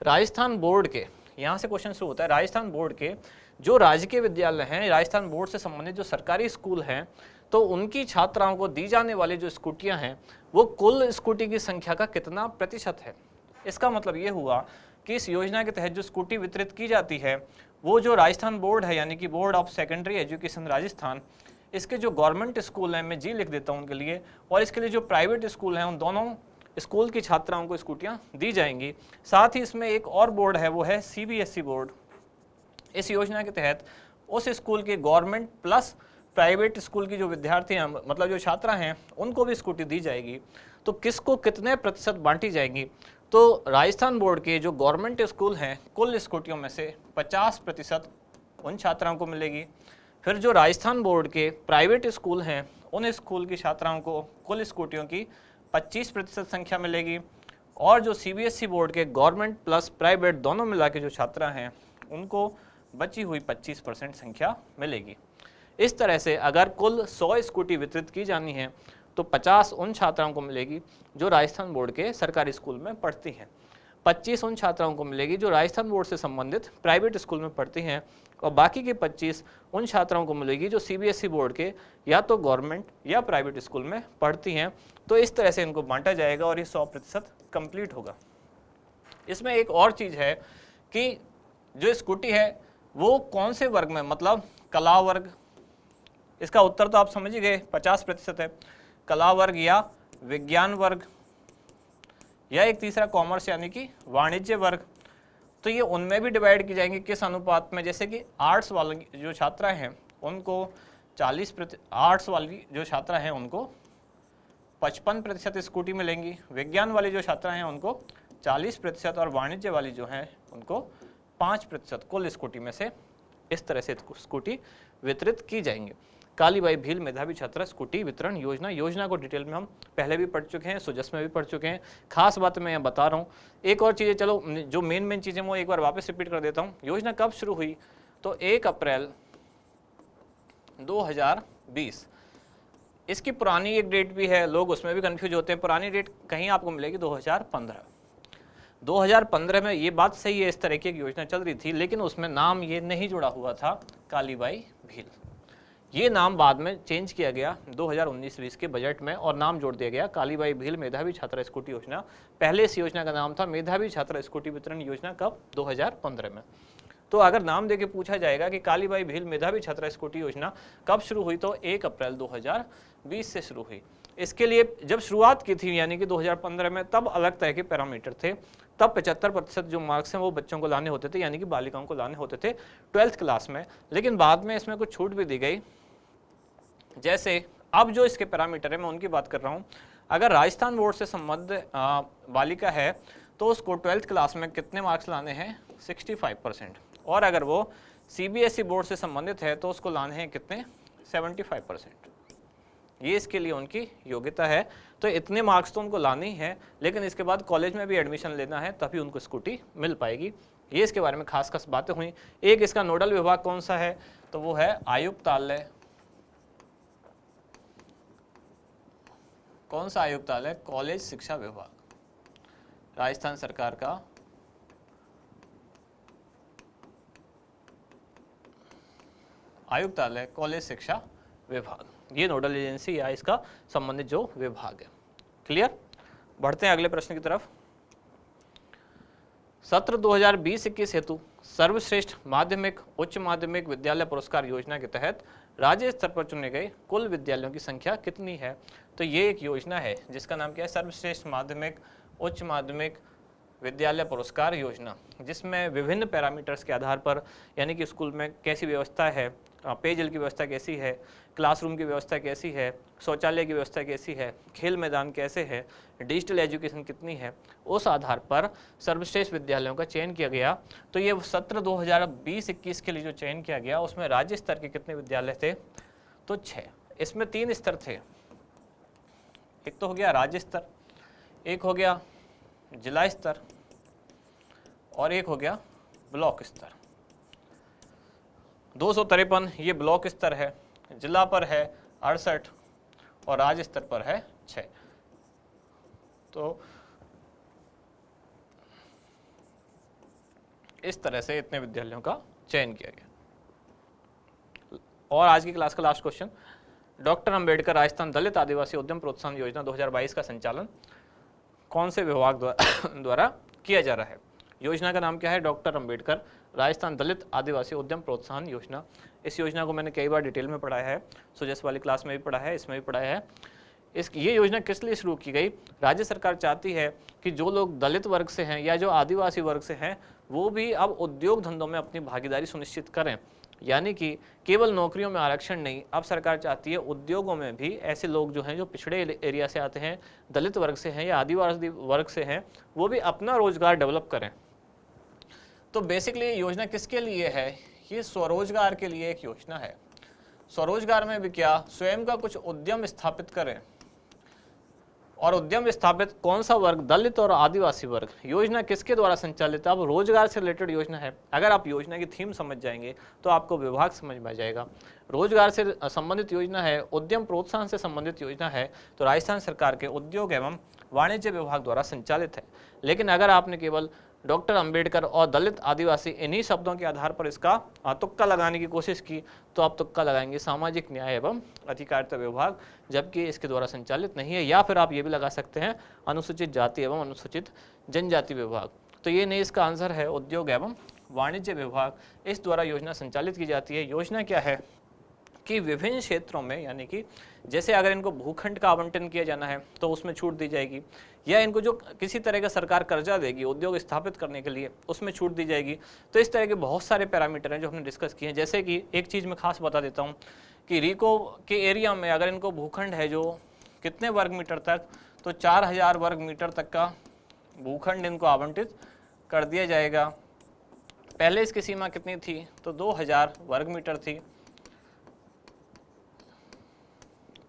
राजस्थान बोर्ड के, यहाँ से क्वेश्चन शुरू होता है, राजस्थान बोर्ड के जो राजकीय विद्यालय हैं, राजस्थान बोर्ड से संबंधित जो सरकारी स्कूल हैं, तो उनकी छात्राओं को दी जाने वाली जो स्कूटियाँ हैं वो कुल स्कूटी की संख्या का कितना प्रतिशत है। इसका मतलब ये हुआ कि इस योजना के तहत जो स्कूटी वितरित की जाती है वो जो राजस्थान बोर्ड है यानी कि board of secondary education Rajasthan, इसके जो गवर्नमेंट स्कूल हैं, मैं जी लिख देता हूँ उनके लिए, और इसके लिए जो प्राइवेट स्कूल हैं, उन दोनों स्कूल की छात्राओं को स्कूटियाँ दी जाएंगी। साथ ही इसमें एक और बोर्ड है, वो है CBSE बोर्ड। इस योजना के तहत उस स्कूल के गवर्नमेंट प्लस प्राइवेट स्कूल की जो विद्यार्थी हैं, मतलब जो छात्रा हैं, उनको भी स्कूटी दी जाएगी। तो किसको कितने प्रतिशत बांटी जाएंगी? तो राजस्थान बोर्ड के जो गवर्नमेंट स्कूल हैं, कुल स्कूटियों में से 50% उन छात्राओं को मिलेगी। फिर जो राजस्थान बोर्ड के प्राइवेट स्कूल हैं, उन स्कूल की छात्राओं को कुल स्कूटियों की 25% संख्या मिलेगी। और जो सीबीएसई बोर्ड के गवर्नमेंट प्लस प्राइवेट दोनों मिला के जो छात्रा हैं, उनको बची हुई 25% संख्या मिलेगी। इस तरह से अगर कुल 100 स्कूटी वितरित की जानी है तो 50 उन छात्राओं को मिलेगी जो राजस्थान बोर्ड के सरकारी स्कूल में पढ़ती हैं, 25 उन छात्राओं को मिलेगी जो राजस्थान बोर्ड से संबंधित प्राइवेट स्कूल में पढ़ती हैं, और बाकी की 25 उन छात्राओं को मिलेगी जो सीबीएसई बोर्ड के या तो गवर्नमेंट या प्राइवेट स्कूल में पढ़ती हैं। तो इस तरह से इनको बांटा जाएगा और ये 100% कंप्लीट होगा। इसमें एक और चीज़ है कि जो स्कूटी है वो कौन से वर्ग में, मतलब कला वर्ग, इसका उत्तर तो आप समझ ही गए, 50% है। कला वर्ग या विज्ञान वर्ग या एक तीसरा कॉमर्स यानी कि वाणिज्य वर्ग। तो ये उनमें भी डिवाइड की जाएंगी किस अनुपात में? जैसे कि आर्ट्स वाली जो छात्रा हैं उनको 40%, आर्ट्स वाली जो छात्रा हैं उनको 55% स्कूटी मिलेंगी, विज्ञान वाली जो छात्रा हैं उनको 40% और वाणिज्य वाली जो हैं उनको 5% कुल स्कूटी में से इस तरह से स्कूटी वितरित की जाएंगी। कालीबाई भील मेधावी छात्रा स्कूटी वितरण योजना को डिटेल में हम पहले भी पढ़ चुके हैं, सुजस में भी पढ़ चुके हैं। खास बात मैं यहाँ बता रहा हूँ। एक और चीज़ें, चलो जो मेन चीज़ें वो एक बार वापस रिपीट कर देता हूँ। योजना कब शुरू हुई? तो 1 अप्रैल 2020। इसकी पुरानी एक डेट भी है, लोग उसमें भी कन्फ्यूज होते हैं। पुरानी डेट कहीं आपको मिलेगी 2015 में। ये बात सही है, इस तरह की एक योजना चल रही थी, लेकिन उसमें नाम ये नहीं जुड़ा हुआ था कालीबाई भील। ये नाम बाद में चेंज किया गया 2019-20 के बजट में और नाम जोड़ दिया गया कालीबाई भील मेधावी छात्रा स्कूटी योजना। पहले इस योजना का नाम था मेधावी छात्रा स्कूटी वितरण योजना। कब? 2015 में। तो अगर नाम देके पूछा जाएगा कि कालीबाई भील मेधावी छात्रा स्कूटी योजना कब शुरू हुई, तो 1 अप्रैल 2020 से शुरू हुई। इसके लिए जब शुरुआत की थी यानी कि 2015 में, तब अलग तरह के पैरामीटर थे। तब 75% जो मार्क्स हैं वो बच्चों को लाने होते थे, यानी कि बालिकाओं को लाने होते थे 12th क्लास में। लेकिन बाद में इसमें कुछ छूट भी दी गई। जैसे अब जो इसके पैरामीटर है मैं उनकी बात कर रहा हूँ। अगर राजस्थान बोर्ड से संबद्ध बालिका है तो उसको 12th क्लास में कितने मार्क्स लाने हैं? 65%। और अगर वो सीबीएसई बोर्ड से संबंधित है तो उसको लाने हैं कितने? 75%। ये इसके लिए उनकी योग्यता है। तो इतने मार्क्स तो उनको लाने ही है, लेकिन इसके बाद कॉलेज में भी एडमिशन लेना है तभी उनको स्कूटी मिल पाएगी। ये इसके बारे में खास खास बातें हुई। एक इसका नोडल विभाग कौन सा है? तो वो है आयुक्तालय। कौन सा आयुक्तालय? कॉलेज शिक्षा विभाग, राजस्थान सरकार का आयुक्तालय कॉलेज शिक्षा विभाग। ये नोडल एजेंसी या इसका संबंधित जो विभाग है। क्लियर? बढ़ते हैं अगले प्रश्न की तरफ। सत्र 2020-21 हेतु सर्वश्रेष्ठ माध्यमिक उच्च माध्यमिक विद्यालय पुरस्कार योजना के तहत राज्य स्तर पर चुने गए कुल विद्यालयों की संख्या कितनी है? तो ये एक योजना है जिसका नाम क्या है? सर्वश्रेष्ठ माध्यमिक उच्च माध्यमिक विद्यालय पुरस्कार योजना, जिसमें विभिन्न पैरामीटर्स के आधार पर, यानी कि स्कूल में कैसी व्यवस्था है, पेयजल की व्यवस्था कैसी है, क्लासरूम की व्यवस्था कैसी है, शौचालय की व्यवस्था कैसी है, खेल मैदान कैसे है, डिजिटल एजुकेशन कितनी है, उस आधार पर सर्वश्रेष्ठ विद्यालयों का चयन किया गया। तो ये सत्र 2020-21 के लिए जो चयन किया गया उसमें राज्य स्तर के कितने विद्यालय थे? तो 6। इसमें 3 स्तर थे। एक तो हो गया राज्य स्तर, एक हो गया जिला स्तर और एक हो गया ब्लॉक स्तर। 253 ये ब्लॉक स्तर है, जिला पर है 68 और राज्य स्तर पर है 6। तो इस तरह से इतने विद्यालयों का चयन किया गया। और आज की क्लास का last question, doctor Ambedkar Rajasthan Dalit Adivasi Udyam Protsahan योजना 2022 का संचालन कौन से विभाग द्वारा किया जा रहा है? योजना का नाम क्या है? डॉक्टर अंबेडकर राजस्थान दलित आदिवासी उद्यम प्रोत्साहन योजना। इस योजना को मैंने कई बार डिटेल में पढ़ाया है, सुजस वाली क्लास में भी पढ़ा है, इसमें भी पढ़ाया है। ये योजना किस लिए शुरू की गई? राज्य सरकार चाहती है कि जो लोग दलित वर्ग से हैं या जो आदिवासी वर्ग से हैं वो भी अब उद्योग धंधों में अपनी भागीदारी सुनिश्चित करें। यानी कि केवल नौकरियों में आरक्षण नहीं, अब सरकार चाहती है उद्योगों में भी ऐसे लोग जो हैं, जो पिछड़े एरिया से आते हैं, दलित वर्ग से हैं या आदिवासी वर्ग से हैं, वो भी अपना रोजगार डेवलप करें। तो बेसिकली ये योजना किसके लिए है? ये स्वरोजगार के लिए एक योजना है। स्वरोजगार में भी क्या, स्वयं का कुछ उद्यम स्थापित करें। और उद्यम स्थापित कौन सा वर्ग? दलित और आदिवासी वर्ग। योजना किसके द्वारा संचालित है? अब रोजगार से रिलेटेड योजना है। अगर आप योजना की थीम समझ जाएंगे तो आपको विभाग समझ में आ जाएगा। रोजगार से संबंधित योजना है, उद्यम प्रोत्साहन से संबंधित योजना है, तो राजस्थान सरकार के उद्योग एवं वाणिज्य विभाग द्वारा संचालित है। लेकिन अगर आपने केवल डॉक्टर अंबेडकर और दलित आदिवासी इन्हीं शब्दों के आधार पर इसका तुक्का लगाने की कोशिश की, तो आप तुक्का लगाएंगे सामाजिक न्याय एवं अधिकारिता विभाग, जबकि इसके द्वारा संचालित नहीं है। या फिर आप ये भी लगा सकते हैं अनुसूचित जाति एवं अनुसूचित जनजाति विभाग। तो ये नहीं, इसका आंसर है उद्योग एवं वाणिज्य विभाग। इस द्वारा योजना संचालित की जाती है। योजना क्या है कि विभिन्न क्षेत्रों में, यानी कि जैसे अगर इनको भूखंड का आवंटन किया जाना है तो उसमें छूट दी जाएगी, या इनको जो किसी तरह का सरकार कर्जा देगी उद्योग स्थापित करने के लिए, उसमें छूट दी जाएगी। तो इस तरह के बहुत सारे पैरामीटर हैं जो हमने डिस्कस किए हैं। जैसे कि एक चीज़ मैं खास बता देता हूँ कि रीको के एरिया में अगर इनको भूखंड है जो कितने वर्ग मीटर तक, तो 4000 वर्ग मीटर तक का भूखंड इनको आवंटित कर दिया जाएगा। पहले इसकी सीमा कितनी थी? तो 2000 वर्ग मीटर थी।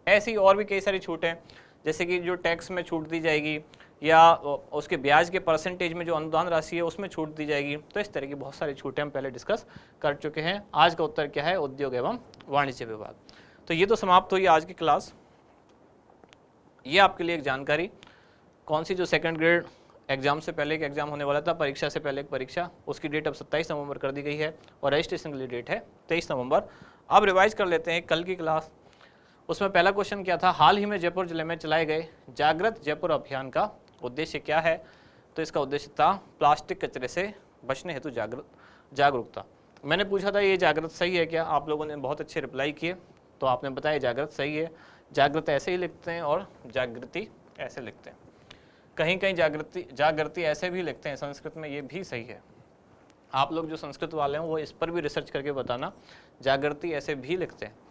ऐसी और भी कई सारी छूटें, जैसे कि जो टैक्स में छूट दी जाएगी या उसके ब्याज के परसेंटेज में जो अनुदान राशि है उसमें छूट दी जाएगी। तो इस तरह की बहुत सारी छूटें हम पहले डिस्कस कर चुके हैं। आज का उत्तर क्या है? उद्योग एवं वाणिज्य विभाग। तो ये तो समाप्त हुई आज की क्लास। ये आपके लिए एक जानकारी, कौन सी जो सेकंड ग्रेड एग्जाम से पहले एक एग्जाम होने वाला था, परीक्षा से पहले एक परीक्षा, उसकी डेट अब 27 नवंबर कर दी गई है और रजिस्ट्रेशन के लिए डेट है 23 नवंबर। अब रिवाइज कर लेते हैं कल की क्लास। उसमें पहला क्वेश्चन क्या था? हाल ही में जयपुर जिले में चलाए गए जागृत जयपुर अभियान का उद्देश्य क्या है? तो इसका उद्देश्य था प्लास्टिक कचरे से बचने हेतु जागरूकता। मैंने पूछा था ये जागृत सही है क्या? आप लोगों ने बहुत अच्छे रिप्लाई किए, तो आपने बताया जागृत सही है। जागृत ऐसे ही लिखते हैं और जागृति ऐसे लिखते हैं। कहीं कहीं जागृति ऐसे भी लिखते हैं संस्कृत में, ये भी सही है। आप लोग जो संस्कृत वाले हैं वो इस पर भी रिसर्च करके बताना, जागृति ऐसे भी लिखते हैं।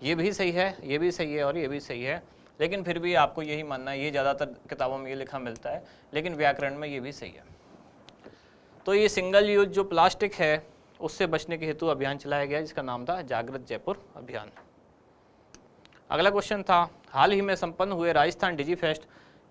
ये भी सही है, ये भी सही है और ये भी सही है, लेकिन फिर भी आपको यही मानना है, ये ज़्यादातर किताबों में ये लिखा मिलता है, लेकिन व्याकरण में ये भी सही है। तो ये सिंगल यूज जो प्लास्टिक है उससे बचने के हेतु अभियान चलाया गया, जिसका नाम था जागृत जयपुर अभियान। अगला क्वेश्चन था, हाल ही में संपन्न हुए राजस्थान डिजी फेस्ट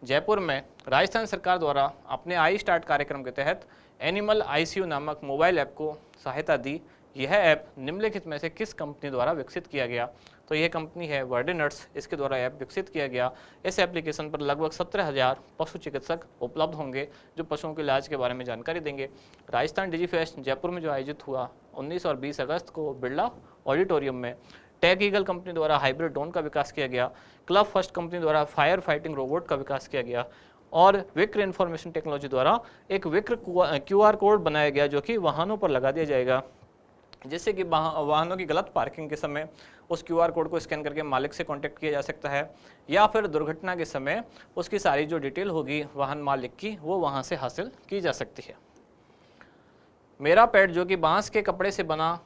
जयपुर में राजस्थान सरकार द्वारा अपने आई स्टार्ट कार्यक्रम के तहत एनिमल आईसीयू नामक मोबाइल ऐप को सहायता दी। यह ऐप निम्नलिखित में से किस कंपनी द्वारा विकसित किया गया? तो यह कंपनी है वर्डिनट्स, इसके द्वारा ऐप विकसित किया गया। इस एप्लीकेशन पर लगभग 17,000 पशु चिकित्सक उपलब्ध होंगे जो पशुओं के इलाज के बारे में जानकारी देंगे। राजस्थान डिजी फेस्ट जयपुर में जो आयोजित हुआ 19 और 20 अगस्त को बिरला ऑडिटोरियम में, टेक ईगल कंपनी द्वारा हाइब्रिड ड्रोन का विकास किया गया। क्लब फर्स्ट कंपनी द्वारा फायर फाइटिंग रोबोट का विकास किया गया और विक्र इन्फॉर्मेशन टेक्नोलॉजी द्वारा एक विक्र QR कोड बनाया गया जो कि वाहनों पर लगा दिया जाएगा, जिससे कि वाहनों की गलत पार्किंग के समय उस QR कोड को स्कैन करके मालिक से कांटेक्ट किया जा सकता है, या फिर दुर्घटना के समय उसकी सारी जो डिटेल होगी वाहन मालिक की वो वहां से हासिल की जा सकती है। मेरा पैड जो कि बांस के कपड़े से बना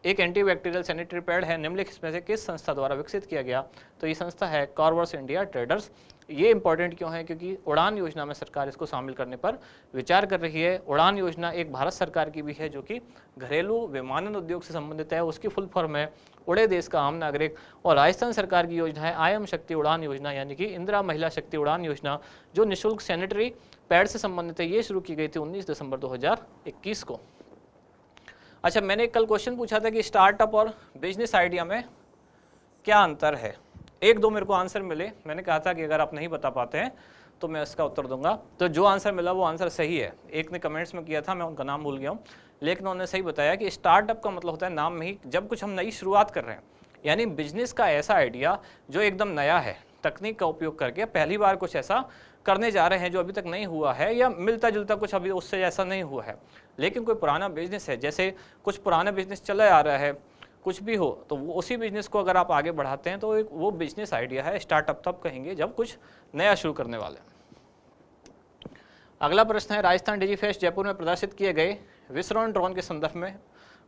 एक एंटीबैक्टीरियल सैनिटरी पैड है, निम्नलिखित में से किस संस्था द्वारा विकसित किया गया? तो ये संस्था है कॉर्वस इंडिया ट्रेडर्स। ये इंपॉर्टेंट क्यों है? क्योंकि उड़ान योजना में सरकार इसको शामिल करने पर विचार कर रही है। उड़ान योजना एक भारत सरकार की भी है जो कि घरेलू विमानन उद्योग से संबंधित है। उसकी फुल फॉर्म है उड़े देश का आम नागरिक। और राजस्थान सरकार की योजना है आयम शक्ति उड़ान योजना, यानी कि इंदिरा महिला शक्ति उड़ान योजना, जो निःशुल्क सैनिटरी पैड से संबंधित है। ये शुरू की गई थी 19 दिसंबर 2021 को। अच्छा, मैंने कल क्वेश्चन पूछा था कि स्टार्टअप और बिजनेस आइडिया में क्या अंतर है। एक दो मेरे को आंसर मिले, मैंने कहा था कि अगर आप नहीं बता पाते हैं तो मैं इसका उत्तर दूंगा। तो जो आंसर मिला वो आंसर सही है। एक ने कमेंट्स में किया था, मैं उनका नाम भूल गया हूँ, लेकिन उन्होंने सही बताया कि स्टार्टअप का मतलब होता है नाम में ही, जब कुछ हम नई शुरुआत कर रहे हैं, यानी बिजनेस का ऐसा आइडिया जो एकदम नया है, तकनीक का उपयोग करके पहली बार कुछ ऐसा करने जा रहे हैं जो अभी तक नहीं हुआ है, या मिलता जुलता कुछ अभी उससे ऐसा नहीं हुआ है, लेकिन कोई पुराना बिजनेस है, जैसे कुछ पुराना बिजनेस चला आ रहा है, कुछ भी हो, तो वो उसी बिजनेस को अगर आप आगे बढ़ाते हैं तो एक वो बिजनेस आइडिया है। स्टार्टअप तब कहेंगे जब कुछ नया शुरू करने वाले हैं। अगला प्रश्न है, राजस्थान डिजीफेस्ट जयपुर में प्रदर्शित किए गए विसरण ड्रोन के संदर्भ में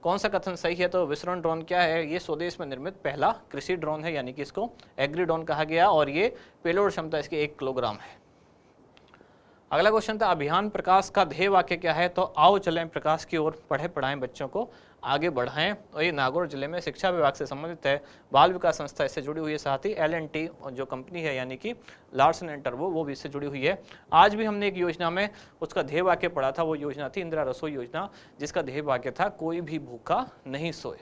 कौन सा कथन सही है? तो विसरण ड्रोन क्या है? ये स्वदेश में निर्मित पहला कृषि ड्रोन है, यानी कि इसको एग्री ड्रोन कहा गया, और ये पेलोड क्षमता इसकी 1 किलोग्राम है। अगला क्वेश्चन था, अभियान प्रकाश का ध्येय वाक्य क्या है? तो आओ चलें प्रकाश की ओर, पढ़े पढ़ाएं बच्चों को आगे बढ़ाएं। और ये नागौर जिले में शिक्षा विभाग से संबंधित है, बाल विकास संस्था इससे जुड़ी हुई है, साथ ही L&T जो कंपनी है यानी कि लार्सन एंड टर्बो, वो भी इससे जुड़ी हुई है। आज भी हमने एक योजना में उसका ध्येय वाक्य पढ़ा था, वो योजना थी इंदिरा रसोई योजना, जिसका ध्येय वाक्य था कोई भी भूखा नहीं सोए।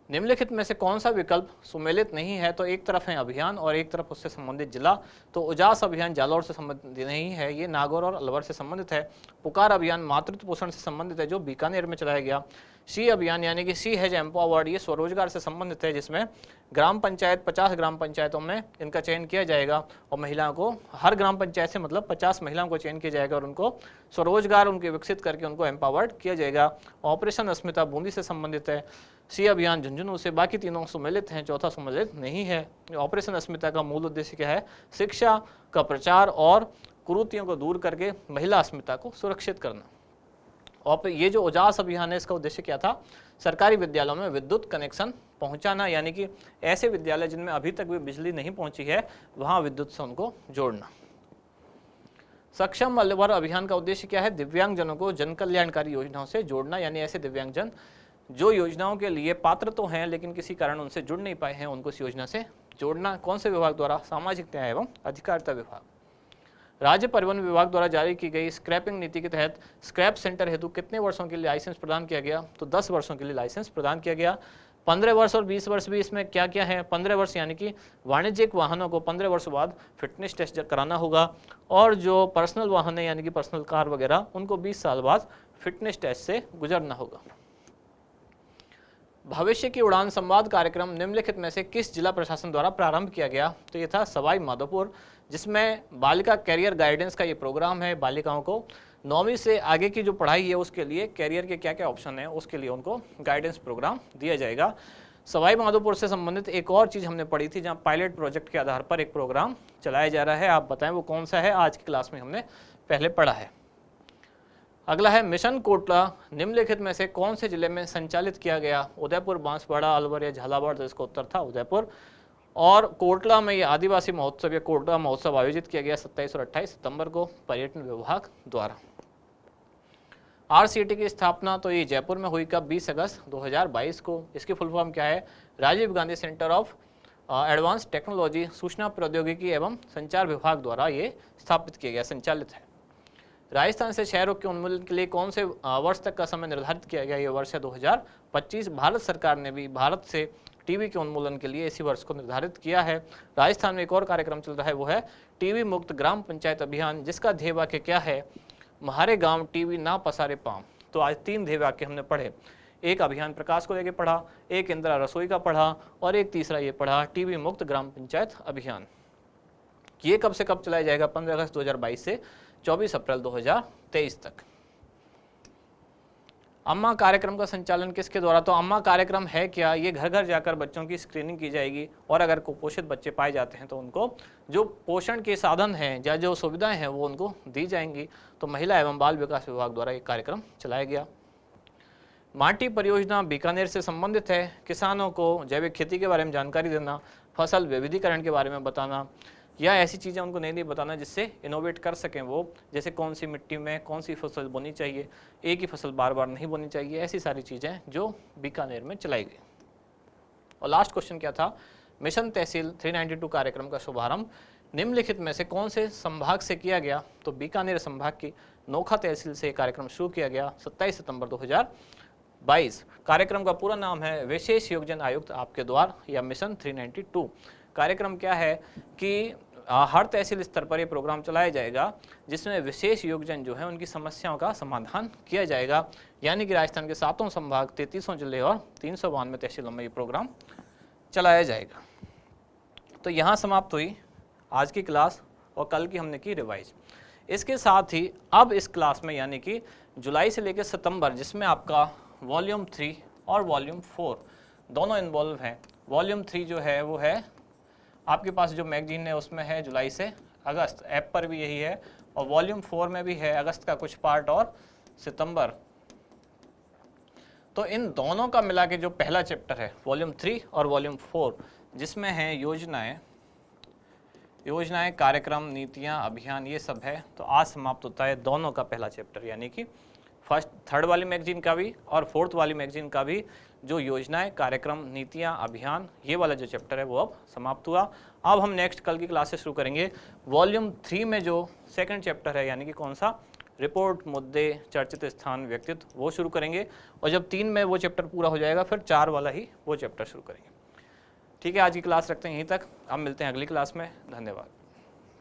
निम्नलिखित में से कौन सा विकल्प सुमेलित नहीं है? तो एक तरफ है अभियान और एक तरफ उससे संबंधित जिला। तो उजास अभियान जालौर से संबंधित नहीं है, ये नागौर और अलवर से संबंधित है। पुकार अभियान मातृत्व पोषण से संबंधित है, जो बीकानेर में चलाया गया। सी अभियान यानी कि सी हैज एम्पावर्ड, ये स्वरोजगार से संबंधित है, जिसमें ग्राम पंचायत 50 ग्राम पंचायतों में इनका चयन किया जाएगा और महिलाओं को हर ग्राम पंचायत से मतलब 50 महिलाओं को चयन किया जाएगा और उनको स्वरोजगार उनके विकसित करके उनको एम्पावर्ड किया जाएगा। ऑपरेशन अस्मिता बूंदी से संबंधित है। सी अभियान झुंझुनू से, बाकी तीनों सुमेलित हैं, चौथा सुमेलित नहीं है। ऑपरेशन अस्मिता का मूल उद्देश्य क्या है? शिक्षा का प्रचार और कुरीतियों को दूर करके महिला अस्मिता को सुरक्षित करना। और ये जो उजास अभियान है, इसका उद्देश्य क्या था? सरकारी विद्यालयों में विद्युत कनेक्शन पहुंचाना, यानी कि ऐसे विद्यालय जिनमें अभी तक भी बिजली नहीं पहुंची है, वहां विद्युत से उनको जोड़ना। सक्षम वर्ग अभियान का उद्देश्य क्या है? दिव्यांगजनों को जन कल्याणकारी योजनाओं से जोड़ना, यानी ऐसे दिव्यांगजन जो योजनाओं के लिए पात्र तो हैं लेकिन किसी कारण उनसे जुड़ नहीं पाए हैं, उनको इस योजना से जोड़ना। कौन से विभाग द्वारा? सामाजिक न्याय एवं अधिकारिता विभाग। राज्य परिवहन विभाग द्वारा जारी की गई स्क्रैपिंग नीति के तहत स्क्रैप सेंटर हेतु कितने वर्षों के लिए लाइसेंस प्रदान किया गया? तो 10 वर्षों के लिए लाइसेंस प्रदान किया गया। 15 वर्ष और 20 वर्ष भी इसमें क्या क्या है? 15 वर्ष यानी कि वाणिज्यिक वाहनों को 15 वर्ष बाद फिटनेस टेस्ट कराना होगा, और जो पर्सनल वाहन है यानी कि पर्सनल कार वगैरह, उनको 20 साल बाद फिटनेस टेस्ट से गुजरना होगा। भविष्य की उड़ान संवाद कार्यक्रम निम्नलिखित में से किस जिला प्रशासन द्वारा प्रारंभ किया गया? तो ये था सवाई माधोपुर, जिसमें बालिका कैरियर गाइडेंस का ये प्रोग्राम है। बालिकाओं को 9वीं से आगे की जो पढ़ाई है उसके लिए कैरियर के क्या क्या ऑप्शन है, उसके लिए उनको गाइडेंस प्रोग्राम दिया जाएगा। सवाई माधोपुर से संबंधित एक और चीज़ हमने पढ़ी थी, जहाँ पायलट प्रोजेक्ट के आधार पर एक प्रोग्राम चलाया जा रहा है। आप बताएं वो कौन सा है? आज की क्लास में हमने पहले पढ़ा है। अगला है मिशन कोटला निम्नलिखित में से कौन से जिले में संचालित किया गया? उदयपुर, बांसवाड़ा, अलवर या झालावाड़? तो इसका उत्तर था उदयपुर। और कोटला में ये आदिवासी महोत्सव या कोटला महोत्सव आयोजित किया गया 27 और 28 सितंबर को पर्यटन विभाग द्वारा। RCT की स्थापना तो ये जयपुर में हुई कब? 20 अगस्त 2022 को। इसकी फुल फॉर्म क्या है? Rajiv Gandhi centre of advance technology, सूचना प्रौद्योगिकी एवं संचार विभाग द्वारा ये स्थापित किया गया, संचालित है। राजस्थान से क्षय रोग के उन्मूलन के लिए कौन से वर्ष तक का समय निर्धारित किया गया? ये वर्ष है 2025। भारत सरकार ने भी भारत से टीबी के उन्मूलन के लिए इसी वर्ष को निर्धारित किया है। राजस्थान में एक और कार्यक्रम चल रहा है, वो है टीबी मुक्त ग्राम पंचायत अभियान, जिसका ध्येय वाक्य क्या है? म्हारे गांव टीबी ना पसारे पांव। तो आज 3 ध्येय वाक्य हमने पढ़े। एक अभियान प्रकाश को लेकर पढ़ा, एक इंदिरा रसोई का पढ़ा, और एक तीसरा ये पढ़ा टीबी मुक्त ग्राम पंचायत अभियान। ये कब से कब चलाया जाएगा? 15 अगस्त 2022 से 24 अप्रैल 2023 तक। अम्मा कार्यक्रम का संचालन किसके द्वारा? तो अम्मा कार्यक्रम है क्या? ये घर घर जाकर बच्चों की स्क्रीनिंग की जाएगी, और अगर कुपोषित बच्चे पाए जाते हैं तो उनको जो पोषण के साधन हैं या जो सुविधाएं हैं वो उनको दी जाएंगी। तो महिला एवं बाल विकास विभाग द्वारा ये कार्यक्रम चलाया गया। माटी परियोजना बीकानेर से संबंधित है। किसानों को जैविक खेती के बारे में जानकारी देना, फसल विविधीकरण के बारे में बताना, या ऐसी चीज़ें उनको नई नई बताना जिससे इनोवेट कर सकें वो, जैसे कौन सी मिट्टी में कौन सी फसल बोनी चाहिए, एक ही फसल बार बार नहीं बोनी चाहिए, ऐसी सारी चीज़ें जो बीकानेर में चलाई गई। और लास्ट क्वेश्चन क्या था? मिशन तहसील 392 कार्यक्रम का शुभारंभ निम्नलिखित में से कौन से संभाग से किया गया? तो बीकानेर संभाग की नोखा तहसील से कार्यक्रम शुरू किया गया 27 सितंबर 2022। कार्यक्रम का पूरा नाम है विशेष योजना आयुक्त आपके द्वार, या मिशन 392। कार्यक्रम क्या है कि हर तहसील स्तर पर यह प्रोग्राम चलाया जाएगा, जिसमें विशेष योगजन जो है उनकी समस्याओं का समाधान किया जाएगा। यानी कि राजस्थान के 7 संभाग, 33 जिले और 392 तहसीलों में ये प्रोग्राम चलाया जाएगा। तो यहाँ समाप्त हुई आज की क्लास, और कल की हमने की रिवाइज। इसके साथ ही अब इस क्लास में यानी कि जुलाई से लेकर सितंबर, जिसमें आपका वॉल्यूम 3 और वॉल्यूम 4 दोनों इन्वॉल्व हैं। वॉल्यूम 3 जो है वो है आपके पास जो मैगजीन है उसमें है जुलाई से अगस्त, ऐप पर भी यही है, और वॉल्यूम 4 में भी है अगस्त का कुछ पार्ट और सितंबर। तो इन दोनों का मिला के जो पहला चैप्टर है वॉल्यूम 3 और वॉल्यूम 4, जिसमें है योजनाएं, कार्यक्रम, नीतियां, अभियान, ये सब है, तो आज समाप्त होता है दोनों का पहला चैप्टर, यानी कि थर्ड वाली मैगजीन का भी और फोर्थ वाली मैगजीन का भी जो योजनाएं, कार्यक्रम, नीतियां, अभियान, ये वाला जो चैप्टर है वो अब समाप्त हुआ। अब हम नेक्स्ट कल की क्लास से शुरू करेंगे वॉल्यूम 3 में जो सेकंड चैप्टर है, यानी कि कौन सा, रिपोर्ट, मुद्दे, चर्चित स्थान, व्यक्तित्व, वो शुरू करेंगे। और जब 3 में वो चैप्टर पूरा हो जाएगा फिर 4 वाला ही वो चैप्टर शुरू करेंगे। ठीक है, आज की क्लास रखते हैं यहीं तक, अब मिलते हैं अगली क्लास में। धन्यवाद।